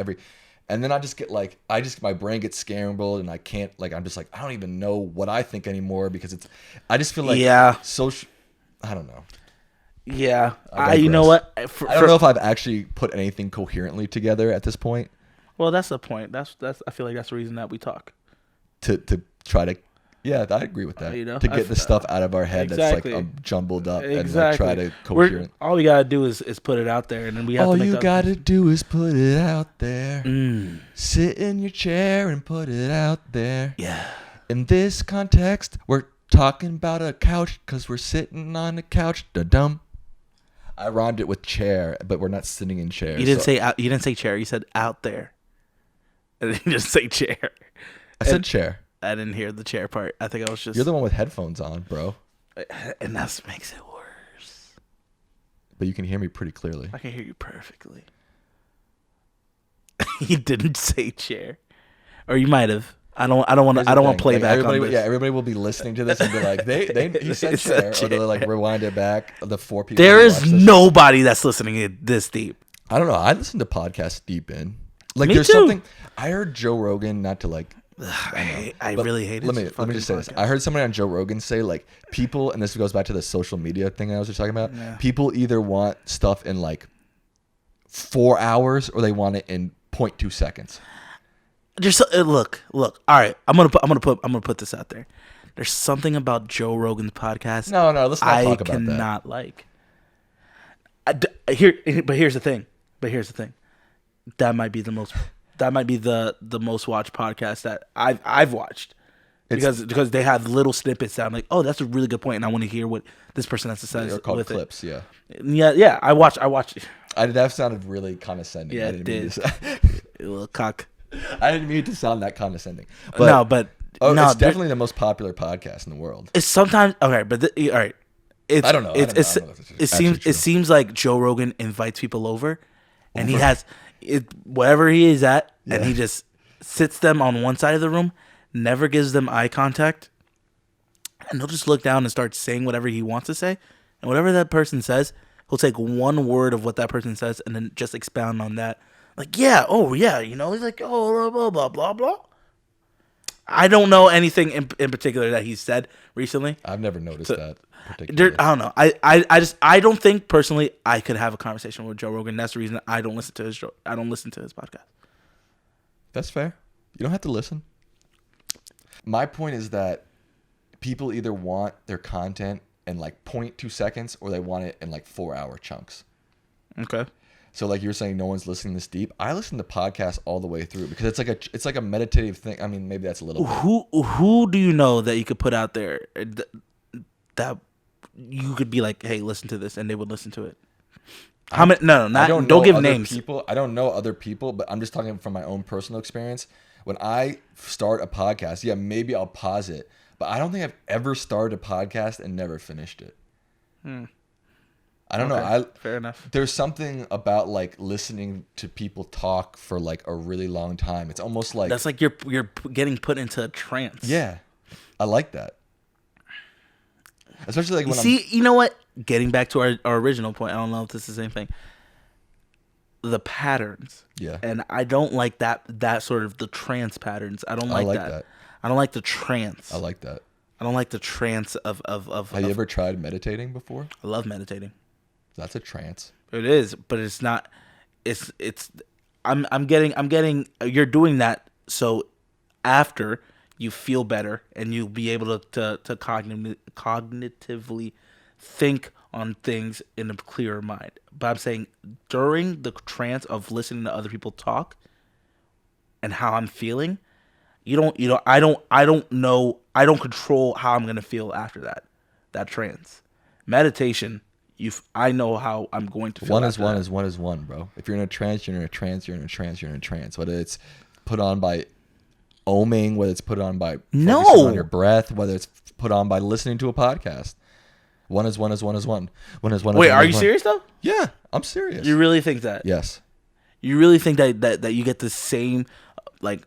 [SPEAKER 1] and then I just get like, my brain gets scrambled and I can't, like, I'm just like, I don't even know what I think anymore because I just feel like social, I don't know.
[SPEAKER 2] Yeah. You know what?
[SPEAKER 1] I don't know if I've actually put anything coherently together at this point.
[SPEAKER 2] Well, that's the point. That's, I feel like that's the reason that we talk.
[SPEAKER 1] To try to, yeah, I agree with that. To get the stuff out of our head that's like jumbled up and like try to coherent.
[SPEAKER 2] All we gotta do is put it out there, and then we have to make
[SPEAKER 1] all you gotta do is put it out there. Sit in your chair and put it out there.
[SPEAKER 2] Yeah.
[SPEAKER 1] In this context, we're talking about a couch because we're sitting on a couch. Da-dum. I rhymed it with chair, but we're not sitting in chairs.
[SPEAKER 2] You didn't say out, you didn't say chair. You said out there. And then you just say chair.
[SPEAKER 1] I said chair.
[SPEAKER 2] I didn't hear the chair part. I think I was just...
[SPEAKER 1] You're the one with headphones on, bro.
[SPEAKER 2] And that makes it worse.
[SPEAKER 1] But you can hear me pretty clearly.
[SPEAKER 2] I can hear you perfectly. You didn't say chair. Or you might have. I don't want to play
[SPEAKER 1] like
[SPEAKER 2] back
[SPEAKER 1] everybody,
[SPEAKER 2] on this.
[SPEAKER 1] Yeah, everybody will be listening to this and be like, he said chair. Or they'll like rewind it back. The 4 people.
[SPEAKER 2] There is nobody that's listening this deep.
[SPEAKER 1] I don't know. I listen to podcasts deep in. Like
[SPEAKER 2] Me
[SPEAKER 1] there's
[SPEAKER 2] too.
[SPEAKER 1] something. I heard Joe Rogan, not to like...
[SPEAKER 2] I really hate it.
[SPEAKER 1] Let me just say this. I heard somebody on Joe Rogan say like people, and this goes back to the social media thing I was just talking about. Yeah. People either want stuff in like 4 hours or they want it in 0.2 seconds.
[SPEAKER 2] Just look. All right, I'm gonna put this out there. There's something about Joe Rogan's podcast.
[SPEAKER 1] No, let's not talk about that.
[SPEAKER 2] I cannot like. Here's the thing. That might be the most. That might be the most watched podcast that I've watched because they have little snippets that I'm like, oh, that's a really good point, and I want to hear what this person has to say. They're
[SPEAKER 1] called clips,
[SPEAKER 2] yeah. I watched.
[SPEAKER 1] That sounded really condescending.
[SPEAKER 2] Yeah, it did. A little cock.
[SPEAKER 1] I didn't mean it to sound that condescending. But it's definitely the most popular podcast in the world.
[SPEAKER 2] It's sometimes okay, but all right.
[SPEAKER 1] I don't know.
[SPEAKER 2] It seems like Joe Rogan invites people over, and he has. Wherever he is at, and he just sits them on one side of the room, never gives them eye contact, and he'll just look down and start saying whatever he wants to say, and whatever that person says, he'll take one word of what that person says and then just expound on that. Like, he's like, oh, blah, blah, blah, blah. I don't know anything in particular that he's said recently.
[SPEAKER 1] I've never noticed that.
[SPEAKER 2] I don't know. I don't think personally I could have a conversation with Joe Rogan. That's the reason I don't listen to his podcast.
[SPEAKER 1] That's fair. You don't have to listen. My point is that people either want their content in like 0.2 seconds or they want it in like 4-hour chunks.
[SPEAKER 2] Okay.
[SPEAKER 1] So like you're saying, no one's listening this deep. I listen to podcasts all the way through because it's like a meditative thing. I mean, maybe that's a little.
[SPEAKER 2] Who do you know that you could put out there that you could be like, hey, listen to this, and they would listen to it? How many? No, not. Don't give names.
[SPEAKER 1] People. I don't know other people, but I'm just talking from my own personal experience. When I start a podcast, yeah, maybe I'll pause it, but I don't think I've ever started a podcast and never finished it. I don't know.
[SPEAKER 2] Fair enough.
[SPEAKER 1] There's something about like listening to people talk for like a really long time. It's almost like
[SPEAKER 2] that's like you're getting put into a trance.
[SPEAKER 1] Yeah, I like that. Especially like when
[SPEAKER 2] you know what? Getting back to our original point, I don't know if this is the same thing. The patterns.
[SPEAKER 1] Yeah.
[SPEAKER 2] And I don't like that sort of the trance patterns. I don't like that. I don't like the trance.
[SPEAKER 1] I like that.
[SPEAKER 2] I don't like the trance of
[SPEAKER 1] Have you ever tried meditating before?
[SPEAKER 2] I love meditating.
[SPEAKER 1] That's a trance.
[SPEAKER 2] It is, but it's not. It's. I'm getting. You're doing that so after you feel better and you'll be able to cognitively think on things in a clearer mind. But I'm saying during the trance of listening to other people talk and how I'm feeling, I don't know. I don't control how I'm gonna feel after that trance. Meditation. I know how I'm going to feel.
[SPEAKER 1] One is one, bro. If you're in a trance, you're in a trance. You're in a trance. You're in a trance. Whether it's put on by oming, whether it's put on by focusing on your breath, whether it's put on by listening to a podcast. One is one. Wait,
[SPEAKER 2] are you serious though?
[SPEAKER 1] Yeah, I'm serious.
[SPEAKER 2] You really think that?
[SPEAKER 1] Yes.
[SPEAKER 2] You really think that you get the same like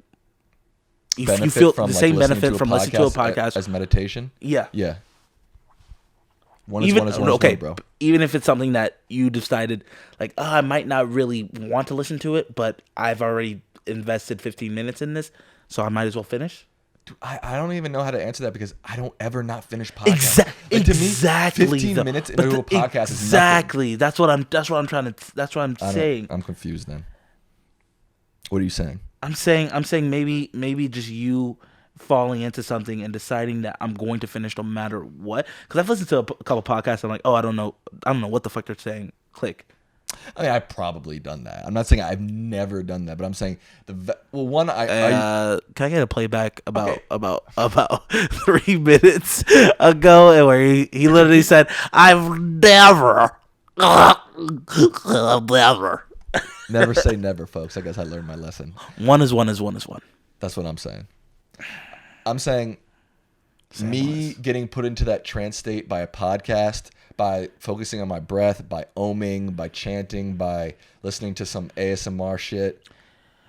[SPEAKER 2] you feel the same benefit from listening to a podcast
[SPEAKER 1] as meditation?
[SPEAKER 2] Yeah.
[SPEAKER 1] Yeah. One is one, bro.
[SPEAKER 2] Even if it's something that you decided, like, I might not really want to listen to it, but I've already invested 15 minutes in this, so I might as well finish.
[SPEAKER 1] Dude, I don't even know how to answer that because I don't ever not finish podcasts.
[SPEAKER 2] Exactly.
[SPEAKER 1] To me, 15 minutes into a podcast is
[SPEAKER 2] nothing. That's what I'm saying.
[SPEAKER 1] I'm confused then. What are you saying?
[SPEAKER 2] I'm saying maybe just you falling into something and deciding that I'm going to finish no matter what. Because I've listened to a couple podcasts. I'm like, I don't know what the fuck they're saying. Click.
[SPEAKER 1] I mean, I've probably done that. I'm not saying I've never done that, but I'm saying can I
[SPEAKER 2] get a playback about 3 minutes ago where he literally said, "I've never."
[SPEAKER 1] Never say never, folks. I guess I learned my lesson.
[SPEAKER 2] One is one is one is one.
[SPEAKER 1] That's what I'm saying. I'm saying me getting put into that trance state by a podcast, by focusing on my breath, by oming, by chanting, by listening to some ASMR shit.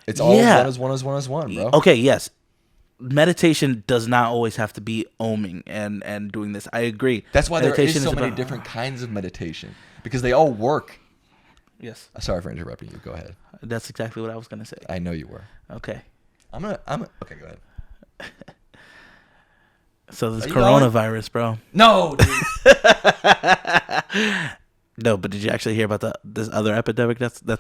[SPEAKER 1] It's all one is one, bro.
[SPEAKER 2] Okay, yes. Meditation does not always have to be oming and doing this. I agree.
[SPEAKER 1] That's why there is so many different kinds of meditation because they all work.
[SPEAKER 2] Yes.
[SPEAKER 1] Sorry for interrupting you. Go ahead.
[SPEAKER 2] That's exactly what I was gonna say.
[SPEAKER 1] I know you were.
[SPEAKER 2] Okay.
[SPEAKER 1] Okay, go ahead.
[SPEAKER 2] So this coronavirus, bro.
[SPEAKER 1] No, dude.
[SPEAKER 2] No, but did you actually hear about this other epidemic? That's
[SPEAKER 1] dude,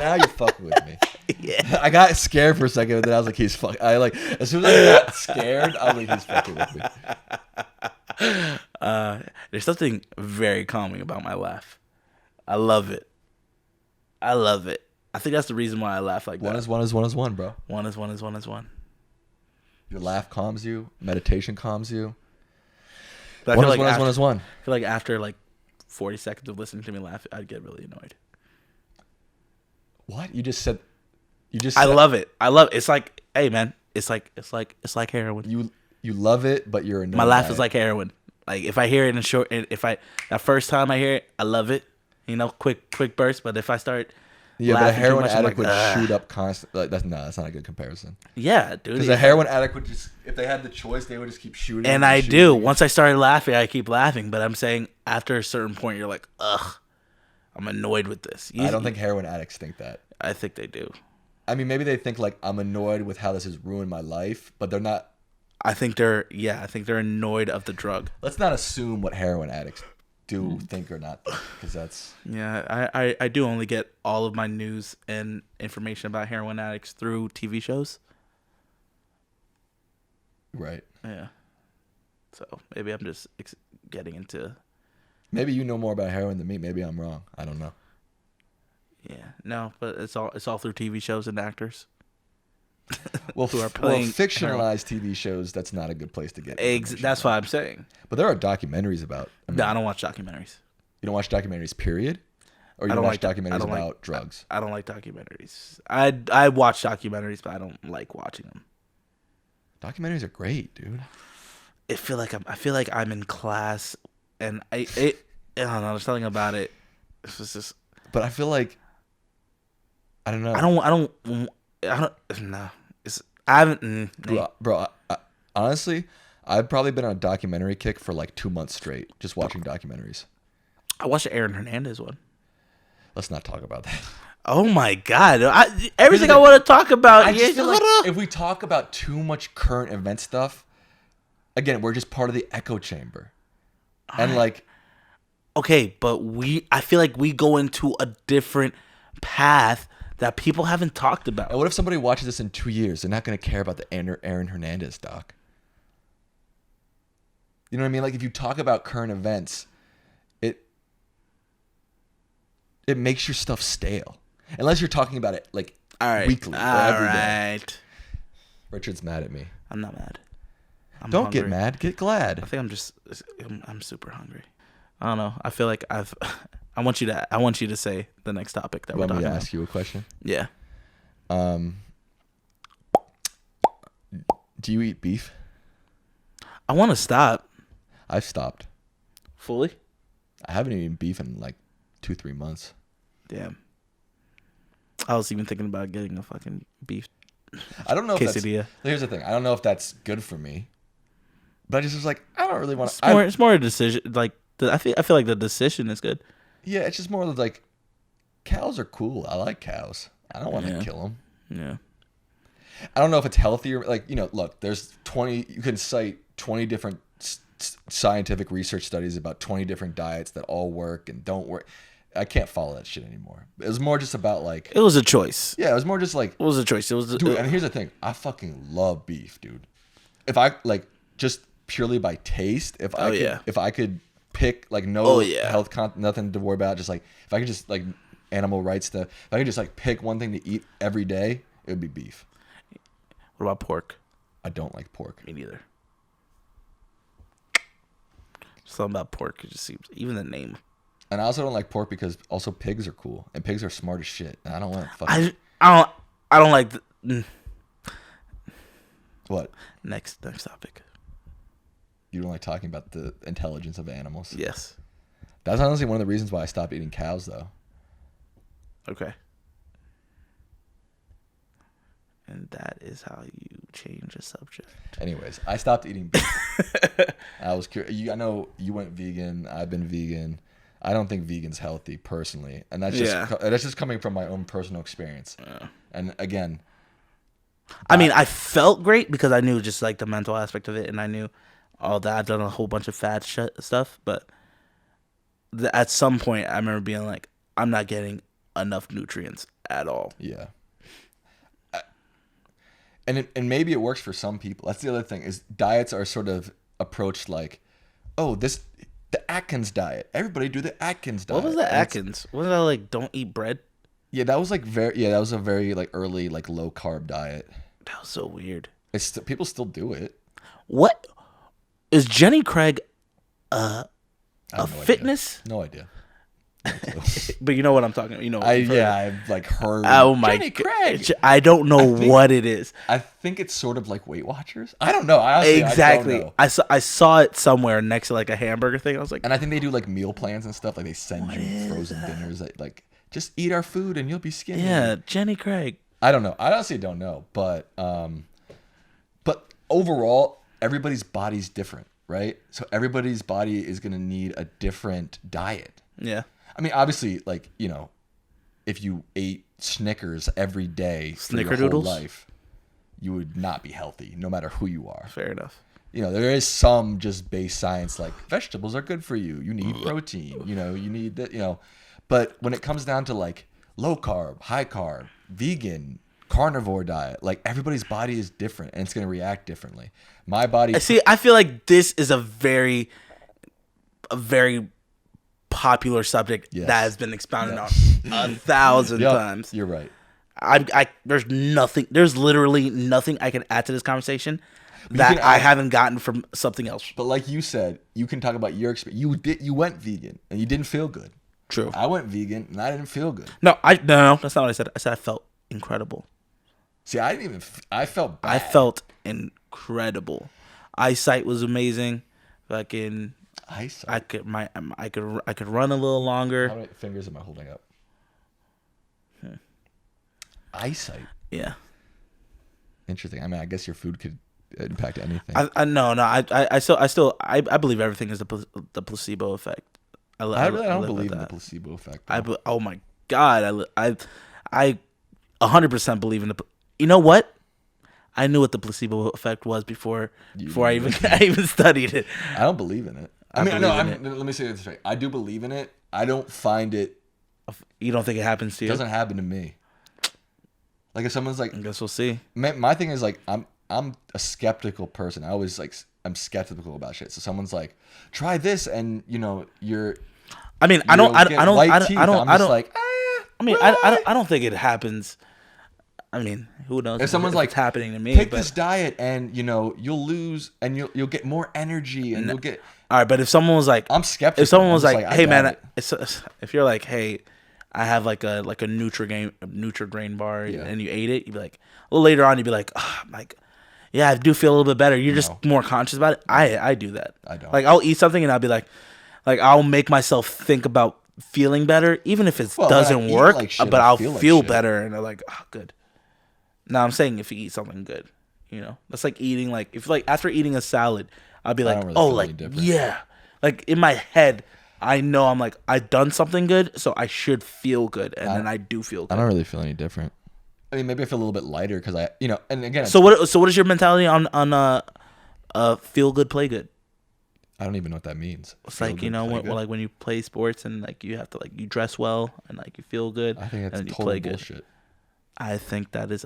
[SPEAKER 1] now you're fucking with me.
[SPEAKER 2] Yeah.
[SPEAKER 1] I got scared for a second, and then I was like, he's fucking. As soon as I got scared, I was like, he's fucking with me.
[SPEAKER 2] There's something very calming about my laugh. I love it. I think that's the reason why I laugh like that.
[SPEAKER 1] One is one, bro.
[SPEAKER 2] One is one.
[SPEAKER 1] Your laugh calms you. Meditation calms you.
[SPEAKER 2] But
[SPEAKER 1] one is one.
[SPEAKER 2] I feel like after like 40 seconds of listening to me laugh, I'd get really annoyed.
[SPEAKER 1] What? You just said.
[SPEAKER 2] I love it. It's like, hey man, it's like heroin.
[SPEAKER 1] You love it, but you're annoyed.
[SPEAKER 2] My laugh is like heroin. Like if I hear it that first time I hear it, I love it. Quick burst. But if I start.
[SPEAKER 1] Yeah, but a heroin addict would shoot up constantly. Like, that's not a good comparison.
[SPEAKER 2] Yeah, dude.
[SPEAKER 1] Because a heroin addict would just, if they had the choice, they would just keep shooting.
[SPEAKER 2] And I do. Once I started laughing, I keep laughing. But I'm saying after a certain point, you're like, ugh, I'm annoyed with this.
[SPEAKER 1] I don't think heroin addicts think that.
[SPEAKER 2] I think they do.
[SPEAKER 1] I mean, maybe they think like I'm annoyed with how this has ruined my life, but they're not.
[SPEAKER 2] I think they're annoyed of the drug.
[SPEAKER 1] Let's not assume what heroin addicts do think or not think, because that's
[SPEAKER 2] I do only get all of my news and information about heroin addicts through TV shows.
[SPEAKER 1] Right.
[SPEAKER 2] Yeah. So maybe I'm just getting into.
[SPEAKER 1] Maybe you know more about heroin than me. Maybe I'm wrong. I don't know.
[SPEAKER 2] Yeah. No, but it's all through TV shows and actors.
[SPEAKER 1] Well, fictionalized TV shows, that's not a good place to get.
[SPEAKER 2] That's what I'm saying.
[SPEAKER 1] But there are documentaries about.
[SPEAKER 2] No, I don't watch documentaries.
[SPEAKER 1] You don't watch documentaries, period? Or you
[SPEAKER 2] I
[SPEAKER 1] don't
[SPEAKER 2] don't
[SPEAKER 1] watch
[SPEAKER 2] like
[SPEAKER 1] documentaries about drugs?
[SPEAKER 2] I don't like documentaries. I watch documentaries, but I don't like watching them.
[SPEAKER 1] Documentaries are great, dude.
[SPEAKER 2] I feel like I'm in class, and I don't know. There's something about it. It's just.
[SPEAKER 1] But I feel like I don't know.
[SPEAKER 2] I don't. No. I haven't.
[SPEAKER 1] Bro, honestly, I've probably been on a documentary kick for like 2 months straight, just watching documentaries.
[SPEAKER 2] I watched the Aaron Hernandez one.
[SPEAKER 1] Let's not talk about that.
[SPEAKER 2] Oh my god! Everything I want to talk about.
[SPEAKER 1] I just feel like if we talk about too much current event stuff, again, we're just part of the echo chamber, and like.
[SPEAKER 2] Okay, but I feel like we go into a different path that people haven't talked about.
[SPEAKER 1] And what if somebody watches this in 2 years? They're not going to care about the Aaron Hernandez doc. You know what I mean? Like if you talk about current events, it makes your stuff stale. Unless you're talking about it like weekly or every day. Richard's mad at me.
[SPEAKER 2] I'm not mad.
[SPEAKER 1] Don't get mad. Get glad.
[SPEAKER 2] I think I'm super hungry. I don't know. I feel like I want you to say the next topic that we're talking about.
[SPEAKER 1] Want me to ask you a question?
[SPEAKER 2] Yeah.
[SPEAKER 1] Do you eat beef?
[SPEAKER 2] I want to stop.
[SPEAKER 1] I've stopped.
[SPEAKER 2] Fully?
[SPEAKER 1] I haven't eaten beef in like 2-3 months.
[SPEAKER 2] Damn. I was even thinking about getting a fucking beef
[SPEAKER 1] I don't know
[SPEAKER 2] quesadilla.
[SPEAKER 1] If here's the thing. I don't know if that's good for me. But I just was like, I don't really want to.
[SPEAKER 2] It's more a decision. Like I feel like the decision is good.
[SPEAKER 1] Yeah, it's just more like cows are cool. I like cows. I don't want to kill them.
[SPEAKER 2] Yeah.
[SPEAKER 1] I don't know if it's healthier. Like, look, there's 20. You can cite 20 different scientific research studies about 20 different diets that all work and don't work. I can't follow that shit anymore. It was more just about like.
[SPEAKER 2] It was a choice.
[SPEAKER 1] Yeah, it was more just like.
[SPEAKER 2] It was a choice. It was.
[SPEAKER 1] Dude, and here's the thing. I fucking love beef, dude. If I like just purely by taste, if I could pick like health nothing to worry about, just like if I could just like animal rights stuff, if I could just like pick one thing to eat every day, it would be beef.
[SPEAKER 2] What about pork?
[SPEAKER 1] I don't like pork.
[SPEAKER 2] Me neither. Something about pork, it just seems, even the name.
[SPEAKER 1] And I also don't like pork because also pigs are cool and pigs are smart as shit. And I don't want to fucking.
[SPEAKER 2] I don't like
[SPEAKER 1] What?
[SPEAKER 2] Next topic.
[SPEAKER 1] You don't like talking about the intelligence of animals?
[SPEAKER 2] Yes.
[SPEAKER 1] That's honestly one of the reasons why I stopped eating cows, though.
[SPEAKER 2] Okay. And that is how you change a subject.
[SPEAKER 1] Anyways, I stopped eating beef. I was curious. I know you went vegan. I've been vegan. I don't think vegan's healthy personally, and that's just coming from my own personal experience. Yeah. And again,
[SPEAKER 2] I mean, I felt great because I knew just like the mental aspect of it, and I knew all that. I've done a whole bunch of fad stuff, but at some point, I remember being like, I'm not getting enough nutrients at all.
[SPEAKER 1] Yeah. And maybe it works for some people. That's the other thing is diets are sort of approached like, oh, the Atkins diet. Everybody do the Atkins diet.
[SPEAKER 2] What was the Atkins? Wasn't that like don't eat bread?
[SPEAKER 1] Yeah, that was like that was a very like early like low carb diet.
[SPEAKER 2] That was so weird.
[SPEAKER 1] People still do it.
[SPEAKER 2] What is Jenny Craig a fitness?
[SPEAKER 1] Idea. No idea.
[SPEAKER 2] But you know what I'm talking about. You know,
[SPEAKER 1] I've like heard.
[SPEAKER 2] Oh my
[SPEAKER 1] Jenny Craig.
[SPEAKER 2] I don't know what it is.
[SPEAKER 1] I think it's sort of like Weight Watchers. I don't know.
[SPEAKER 2] Exactly.
[SPEAKER 1] I don't know.
[SPEAKER 2] I saw it somewhere next to like a hamburger thing. I was like,
[SPEAKER 1] and I think they do like meal plans and stuff. Like they send you frozen dinners. That, like just eat our food and you'll be skinny.
[SPEAKER 2] Yeah, Jenny Craig.
[SPEAKER 1] I don't know. I honestly don't know. But overall, everybody's body's different, right? So everybody's body is gonna need a different diet.
[SPEAKER 2] Yeah.
[SPEAKER 1] I mean, obviously, like, if you ate Snickers every day for your whole life, you would not be healthy, no matter who you are.
[SPEAKER 2] Fair enough.
[SPEAKER 1] There is some just base science, like vegetables are good for you. You need protein. You need that. But when it comes down to like low carb, high carb, vegan, carnivore diet, like everybody's body is different and it's going to react differently. My body.
[SPEAKER 2] I feel like this is a very popular subject that has been expounded on 1,000 times.
[SPEAKER 1] You're right.
[SPEAKER 2] There's literally nothing I can add to this conversation that I haven't gotten from something else.
[SPEAKER 1] But like you said, you can talk about your experience. You went vegan and you didn't feel good.
[SPEAKER 2] True.
[SPEAKER 1] I went vegan and I didn't feel good.
[SPEAKER 2] No, that's not what I said. I said I felt incredible.
[SPEAKER 1] See, I felt bad.
[SPEAKER 2] I felt incredible. Eyesight was amazing. Fucking
[SPEAKER 1] eyesight.
[SPEAKER 2] I could run a little longer.
[SPEAKER 1] How many fingers am I holding up? Eyesight.
[SPEAKER 2] Yeah.
[SPEAKER 1] Interesting. I mean, I guess your food could impact anything.
[SPEAKER 2] I believe everything is the placebo effect. I
[SPEAKER 1] don't believe in the placebo effect.
[SPEAKER 2] Oh my God. I 100% believe in the. You know what? I knew what the placebo effect was before I even studied it.
[SPEAKER 1] I don't believe in it. Let me say this right. I do believe in it. I don't find it.
[SPEAKER 2] You don't think it happens to you?
[SPEAKER 1] It doesn't happen to me. Like if someone's like,
[SPEAKER 2] I guess we'll see.
[SPEAKER 1] My thing is like I'm a skeptical person. I always I'm skeptical about shit. So someone's like, try this, and you're.
[SPEAKER 2] I mean, I don't think it happens. I mean, who knows?
[SPEAKER 1] If someone's like,
[SPEAKER 2] it's happening to me,
[SPEAKER 1] take this diet, and you'll lose, and you'll get more energy, and you'll get.
[SPEAKER 2] All right, but if someone was like,
[SPEAKER 1] I'm skeptical.
[SPEAKER 2] If someone was like, hey man, if you're like, hey, I have like a Nutrigrain bar, and you ate it, you'd be like, a little later on, you'd be like, yeah, I do feel a little bit better. You're just more conscious about it. I do that.
[SPEAKER 1] I don't.
[SPEAKER 2] Like I'll eat something and I'll be like I'll make myself think about feeling better, even if it doesn't work. But I'll feel better, and I'm like, good. Now I'm saying if you eat something good, that's like eating if after eating a salad, I'll be like, yeah, like in my head. I know I'm like, I've done something good, so I should feel good, and then I do feel good.
[SPEAKER 1] I don't really feel any different. I mean, maybe I feel a little bit lighter because and again.
[SPEAKER 2] So what is your mentality on feel good, play good?
[SPEAKER 1] I don't even know what that means.
[SPEAKER 2] It's like when you play sports and like you have to you dress well and like you feel good.
[SPEAKER 1] I think that's total bullshit.
[SPEAKER 2] Good. I think that's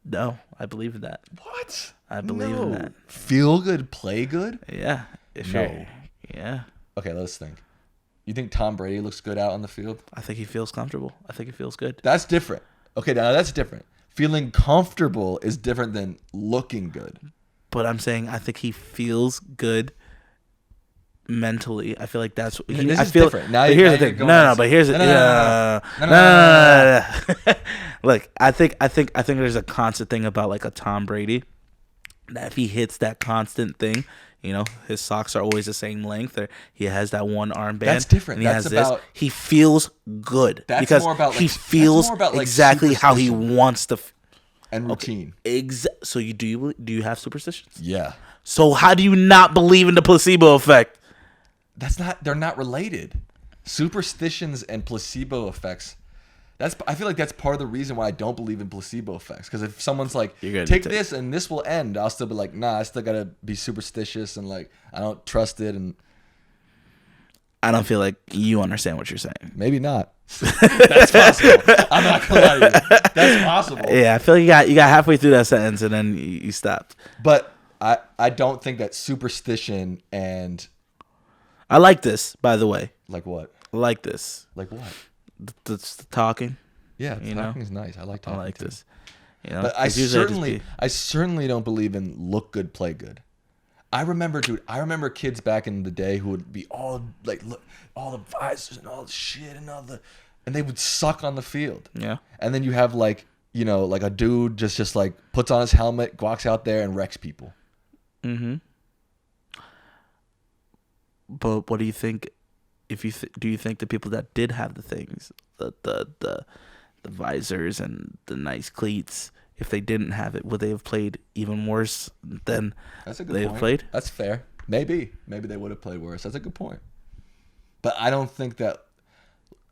[SPEAKER 2] no. I believe in that.
[SPEAKER 1] What?
[SPEAKER 2] I believe in that.
[SPEAKER 1] Feel good, play good.
[SPEAKER 2] Yeah. Yeah.
[SPEAKER 1] Okay, let's think. You think Tom Brady looks good out on the field?
[SPEAKER 2] I think he feels comfortable. I think he feels good.
[SPEAKER 1] That's different. Okay, now that's different. Feeling comfortable is different than looking good.
[SPEAKER 2] But I'm saying I think he feels good mentally. I feel like that's.
[SPEAKER 1] Different. Now
[SPEAKER 2] here's the thing. But here's it. No. Look, I think there's a constant thing about like a Tom Brady that if he hits that constant thing. His socks are always the same length. Or he has that one armband.
[SPEAKER 1] That's different.
[SPEAKER 2] And he feels good.
[SPEAKER 1] That's
[SPEAKER 2] because
[SPEAKER 1] more about
[SPEAKER 2] he feels exactly how he wants to.
[SPEAKER 1] And routine.
[SPEAKER 2] So do you have superstitions?
[SPEAKER 1] Yeah.
[SPEAKER 2] So how do you not believe in the placebo effect?
[SPEAKER 1] They're not related. Superstitions and placebo effects. I feel like that's part of the reason why I don't believe in placebo effects. Because if someone's like, take this and this will end, I'll still be like, nah, I still gotta be superstitious and like I don't trust it. And
[SPEAKER 2] I don't feel like you understand what you're saying.
[SPEAKER 1] Maybe not. That's possible. I'm not gonna lie to you. That's possible.
[SPEAKER 2] Yeah, I feel like you got halfway through that sentence and then you stopped.
[SPEAKER 1] But I don't think that superstition and
[SPEAKER 2] I like this, by the way.
[SPEAKER 1] Like what?
[SPEAKER 2] I like this.
[SPEAKER 1] Like what?
[SPEAKER 2] The talking.
[SPEAKER 1] Yeah, talking is nice. I like talking.
[SPEAKER 2] I like
[SPEAKER 1] too.
[SPEAKER 2] This.
[SPEAKER 1] But I certainly don't believe in look good, play good. I remember kids back in the day who would be all like, look, all the visors and all the shit and and they would suck on the field.
[SPEAKER 2] Yeah.
[SPEAKER 1] And then you have like a dude just like puts on his helmet, walks out there and wrecks people.
[SPEAKER 2] Mm-hmm. But what do you think? Do you think the people that did have the things, the visors and the nice cleats, if they didn't have it, would they have played even worse than they have played?
[SPEAKER 1] That's fair. Maybe they would have played worse. That's a good point. But I don't think that.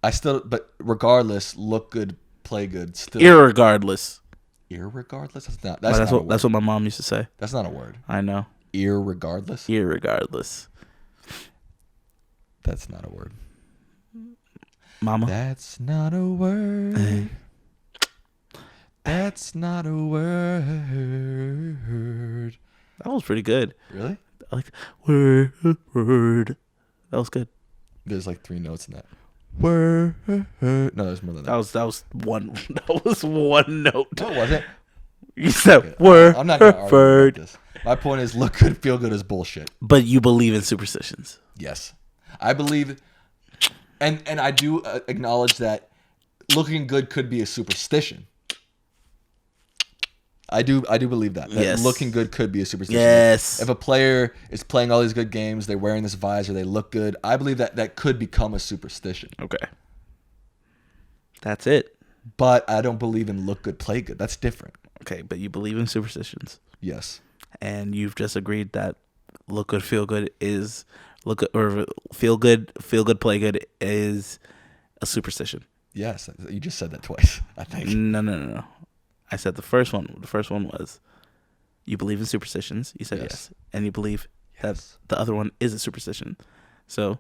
[SPEAKER 1] But regardless, look good, play good. Still.
[SPEAKER 2] Irregardless.
[SPEAKER 1] That's
[SPEAKER 2] what my mom used to say.
[SPEAKER 1] That's not a word.
[SPEAKER 2] I know.
[SPEAKER 1] Irregardless. That's not a word.
[SPEAKER 2] Mama.
[SPEAKER 1] That's not a word.
[SPEAKER 2] Hey.
[SPEAKER 1] That's not a word.
[SPEAKER 2] That was pretty good.
[SPEAKER 1] Really?
[SPEAKER 2] I like word. That was good.
[SPEAKER 1] There's like 3 notes in that. Word. No, there's more than that.
[SPEAKER 2] That was one. That was one note.
[SPEAKER 1] No, it wasn't.
[SPEAKER 2] You said
[SPEAKER 1] I'm not gonna argue
[SPEAKER 2] word.
[SPEAKER 1] about this. My point is, look good, feel good is bullshit.
[SPEAKER 2] But you believe in superstitions.
[SPEAKER 1] Yes, I believe, and I do acknowledge that looking good could be a superstition. I do believe that
[SPEAKER 2] Yes.
[SPEAKER 1] looking good could be a superstition.
[SPEAKER 2] Yes.
[SPEAKER 1] If a player is playing all these good games, they're wearing this visor, they look good. I believe that could become a superstition.
[SPEAKER 2] Okay. That's it.
[SPEAKER 1] But I don't believe in look good, play good. That's different.
[SPEAKER 2] Okay, but you believe in superstitions.
[SPEAKER 1] Yes.
[SPEAKER 2] And you've just agreed that look good, feel good is or feel good, play good is a superstition.
[SPEAKER 1] Yes. You just said that twice, I think.
[SPEAKER 2] No. I said the first one. The first one was you believe in superstitions. You said yes. And you believe that the other one is a superstition. So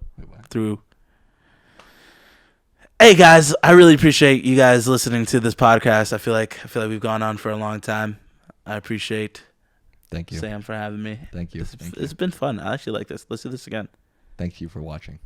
[SPEAKER 2] Hey guys, I really appreciate you guys listening to this podcast. I feel like we've gone on for a long time. I appreciate
[SPEAKER 1] Thank you,
[SPEAKER 2] Sam, for having me.
[SPEAKER 1] Thank you.
[SPEAKER 2] It's been fun. I actually like this. Let's do this again.
[SPEAKER 1] Thank you for watching.